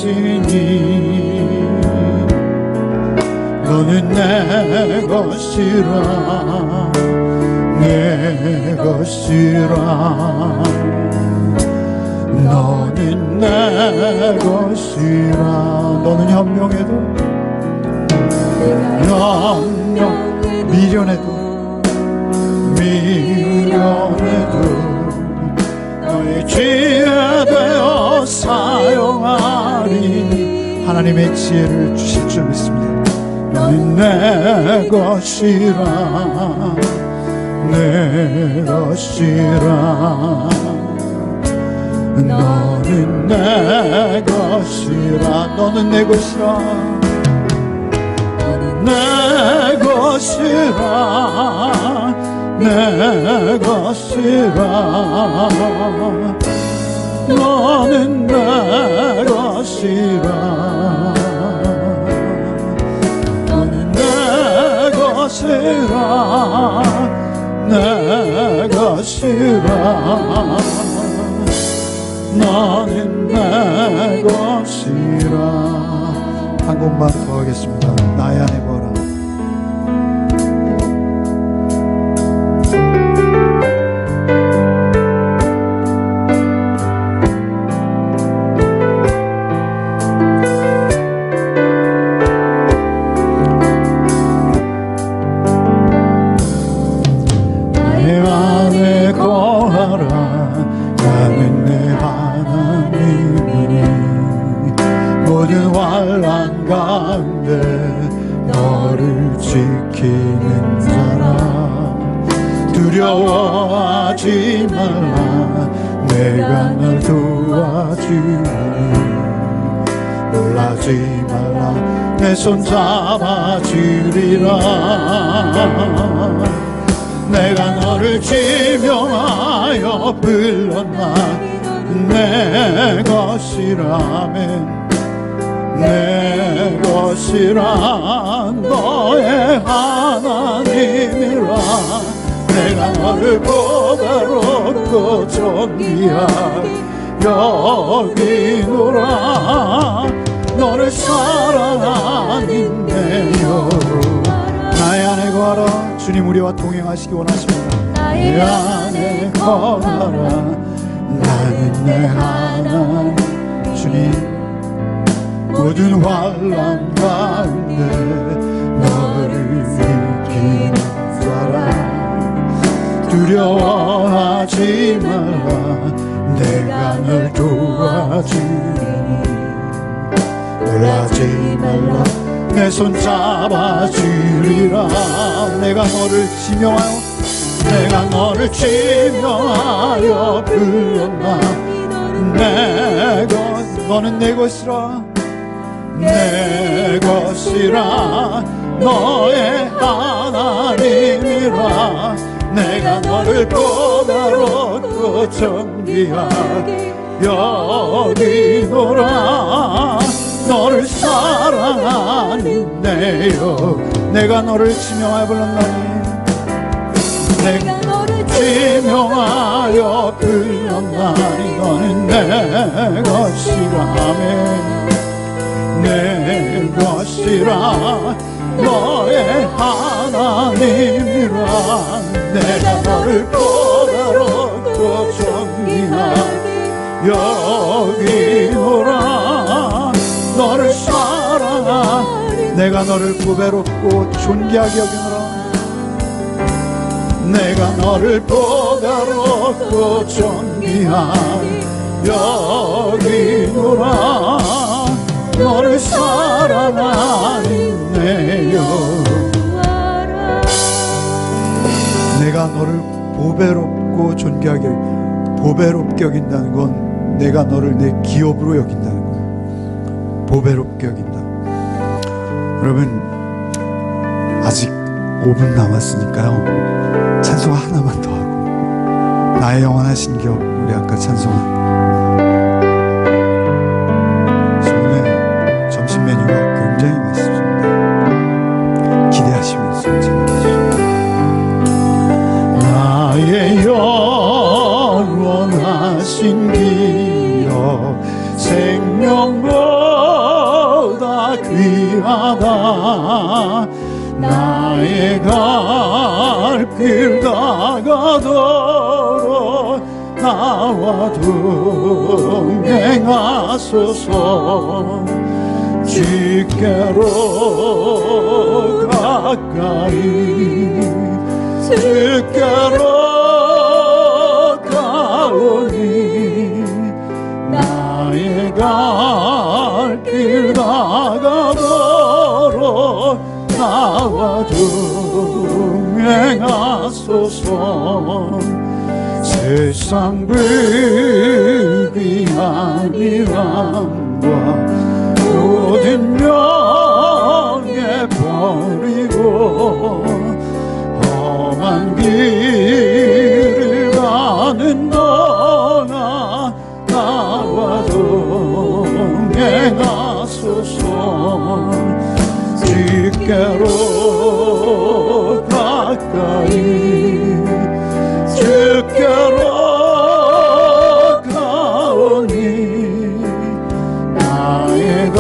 너는 내 것이라 내 것이라 너는 내 것이라. 너는 현명해도 미련해도 너의 지혜 되어 사용하리니 하나님의 지혜를 주실 줄 믿습니다. 너는 내 것이라 내 것이라 너는 내 것이라 너는 내 것이라 너는 내 것이라 내 것이라 너는 내 것이라 너는 내 것이라 내 것이라 너는 내 것이라. 한 곡만 더 하겠습니다. 나의 안에 보라. 나의 안에 거하라. 나는 내 하나님이니 모든 환난 가운데 너를 지키는 사람. 두려워하지 말라. 내가 널 도와주니 놀라지 말라. 내 손 잡아주리라. 내가 너를 지명하여 불렀나. 내 것이라면 내 것이라 너의 하나님이라. 내가 너를 보배롭고 존귀하게 여기노라. 너를 사랑하는 내요. 나의 안에 거하라. 주님 우리와 동행하시기 원하십니다. 나의 안에 거하라. 나는 내 하나님. 주님 모든 환난 가운데 너를 지키는 사람. 두려워하지 말라. 내가 널 도와주니 놀라지 말라. 내 손 잡아주리라. 내가 너를 지명하여 불렀나. 너는 내 것이라 내 것이라 너의 하나님이라. 내가 너를 보배롭고 존귀하게 여기노라. 너를 사랑하는 내요. 내가 너를 지명하여 불렀나니 내가 너를 지명하여 불렀나니 너는 내 것이라며 내 것이라 너의 하나님이라. 내가 너를 보배롭고 존귀하게 여기노라. 너를 사랑하. 내가 너를 보배롭고 존귀하게 여기노라. 내가 너를 보배롭고 존귀하게 여기노라. 너를 사랑하는 내요. 내가 너를 보배롭고 존귀하게 보배롭게 여긴다는 건 내가 너를 내 기업으로 여긴다는 거예요. 보배롭게 여긴다. 여러분, 아직 5분 남았으니까요, 찬송 하나만 더 하고, 나의 영원하신 격, 우리 아까 찬송한 오늘 점심 메뉴가 굉장히 맛있습니다. 기대하시면서 찬양해주시죠. 나의 영원하신 기억, 생명보다 귀하다. 나의 갈 길 다가도록 나와 동행하소서. 주께로 가까이 주께로 가오니 나의 갈 길 다가도록 나와 동행하소서. 세상 불귀한 이랑과 모든 명예 버리고 험한 길을 가는 동안 나와 동행하소서. 주께로 가까이 주께로 가오니 나의 갈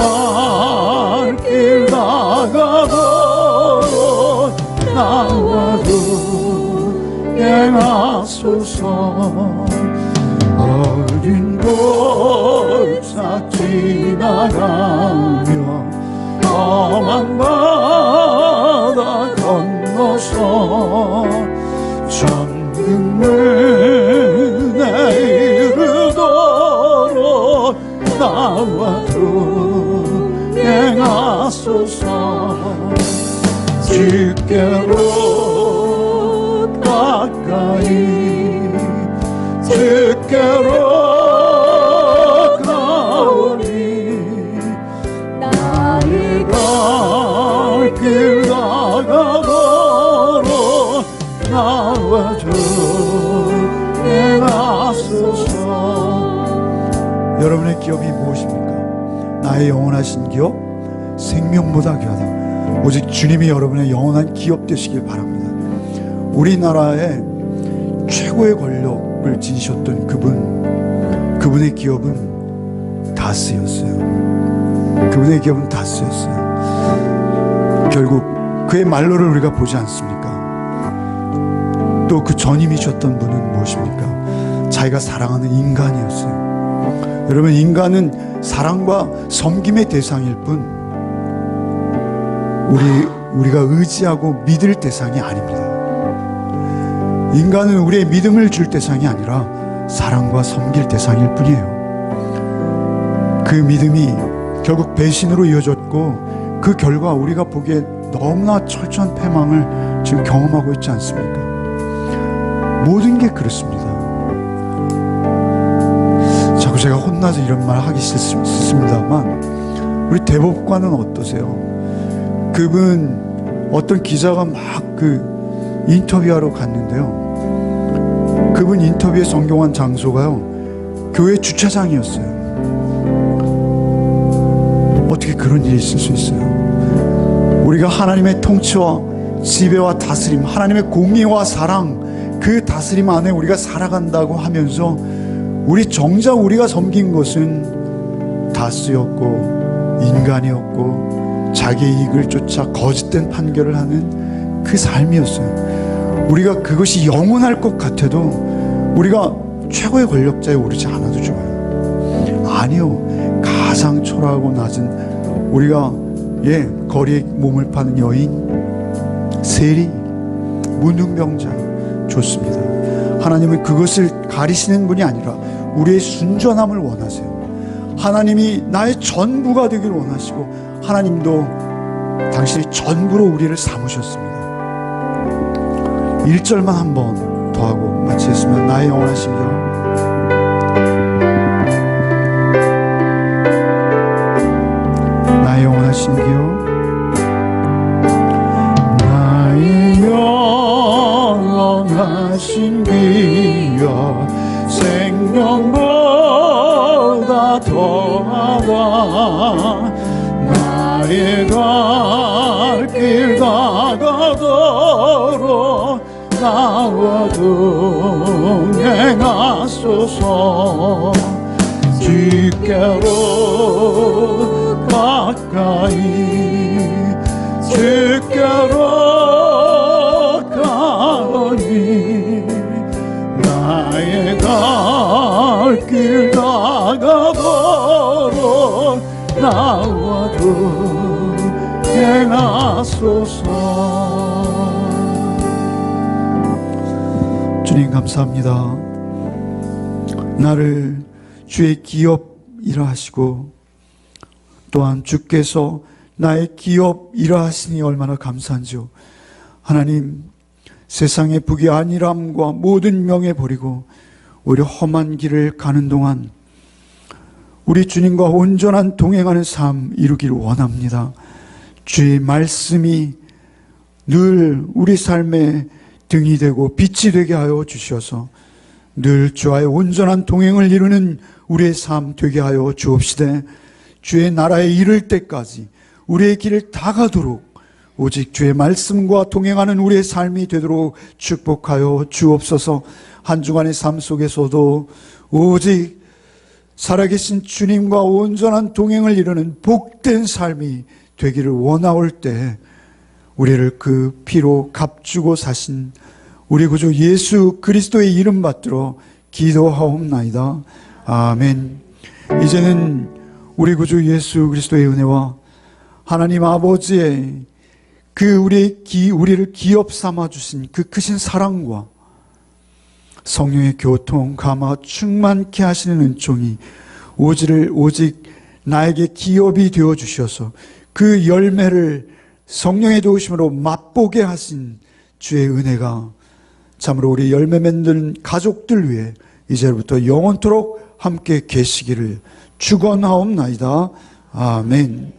길 다가도록 나와 동행하소서. 어린 골짜기 지나가며 험한 바다 건너서 천국문에 이르도록 나와 동행하소서. 주께로 가까이 주께로 가오니 나의 갈 길 다가도록 나와 동행하소서. 여러분의 기업이 무엇입니까? 나의 영원하신 기업, 생명보다 귀하다. 오직 주님이 여러분의 영원한 기업 되시길 바랍니다. 우리나라의 최고의 권력을 지니셨던 그분의 기업은 다스였어요. 그분의 기업은 다스였어요. 결국 그의 말로를 우리가 보지 않습니까? 또 그 전임이셨던 분은 무엇입니까? 자기가 사랑하는 인간이었어요. 여러분, 인간은 사랑과 섬김의 대상일 뿐 우리가 의지하고 믿을 대상이 아닙니다. 인간은 우리의 믿음을 줄 대상이 아니라 사랑과 섬길 대상일 뿐이에요. 그 믿음이 결국 배신으로 이어졌고 그 결과 우리가 보기에 너무나 철저한 패망을 지금 경험하고 있지 않습니까? 모든 게 그렇습니다. 자꾸 제가 혼나서 이런 말 하기 싫습니다만, 우리 대법관은 어떠세요? 그분 어떤 기자가 막 인터뷰하러 갔는데요, 그분 인터뷰에 성공한 장소가요, 교회 주차장이었어요. 어떻게 그런 일이 있을 수 있어요? 우리가 하나님의 통치와 지배와 다스림, 하나님의 공의와 사랑, 그 다스림 안에 우리가 살아간다고 하면서 정작 우리가 섬긴 것은 다스였고 인간이었고 자기 이익을 쫓아 거짓된 판결을 하는 그 삶이었어요. 우리가 그것이 영원할 것 같아도 우리가 최고의 권력자에 오르지 않아도 좋아요. 아니요, 가장 초라하고 낮은 우리가 거리에 몸을 파는 여인, 세리, 문둥병자, 좋습니다. 하나님은 그것을 가리시는 분이 아니라 우리의 순전함을 원하세요. 하나님이 나의 전부가 되길 원하시고 하나님도 당신의 전부로 우리를 삼으셨습니다. 1절만 한 번 더 하고 마치겠습니다. 나의 영원하신 경, 나의 영원하신 경, 더하다 나의 갈 길 다가도록 나와 동행하소서. 주께로 가까이 주께로 가오니 나의 갈 길 다가도록 나와 동행하소서. 주님 감사합니다. 나를 주의 기업이라 하시고 또한 주께서 나의 기업이라 하시니 얼마나 감사한지요. 하나님, 세상의 부귀 안일함과 모든 명예 버리고 오히려 험한 길을 가는 동안 우리 주님과 온전한 동행하는 삶 이루기를 원합니다. 주의 말씀이 늘 우리 삶의 등이 되고 빛이 되게 하여 주셔서 늘 주와의 온전한 동행을 이루는 우리의 삶 되게 하여 주옵시되, 주의 나라에 이를 때까지 우리의 길을 다 가도록 오직 주의 말씀과 동행하는 우리의 삶이 되도록 축복하여 주옵소서. 한 주간의 삶 속에서도 오직 살아계신 주님과 온전한 동행을 이루는 복된 삶이 되기를 원하올 때 우리를 그 피로 값주고 사신 우리 구주 예수 그리스도의 이름 받들어 기도하옵나이다. 아멘. 이제는 우리 구주 예수 그리스도의 은혜와 하나님 아버지의 그 우리를 기업 삼아 주신 그 크신 사랑과 성령의 교통, 감화, 충만케 하시는 은총이 오직 나에게 기업이 되어 주셔서 그 열매를 성령의 도우심으로 맛보게 하신 주의 은혜가 참으로 우리 열매 맺는 가족들 위해 이제부터 영원토록 함께 계시기를 축원하옵나이다. 아멘.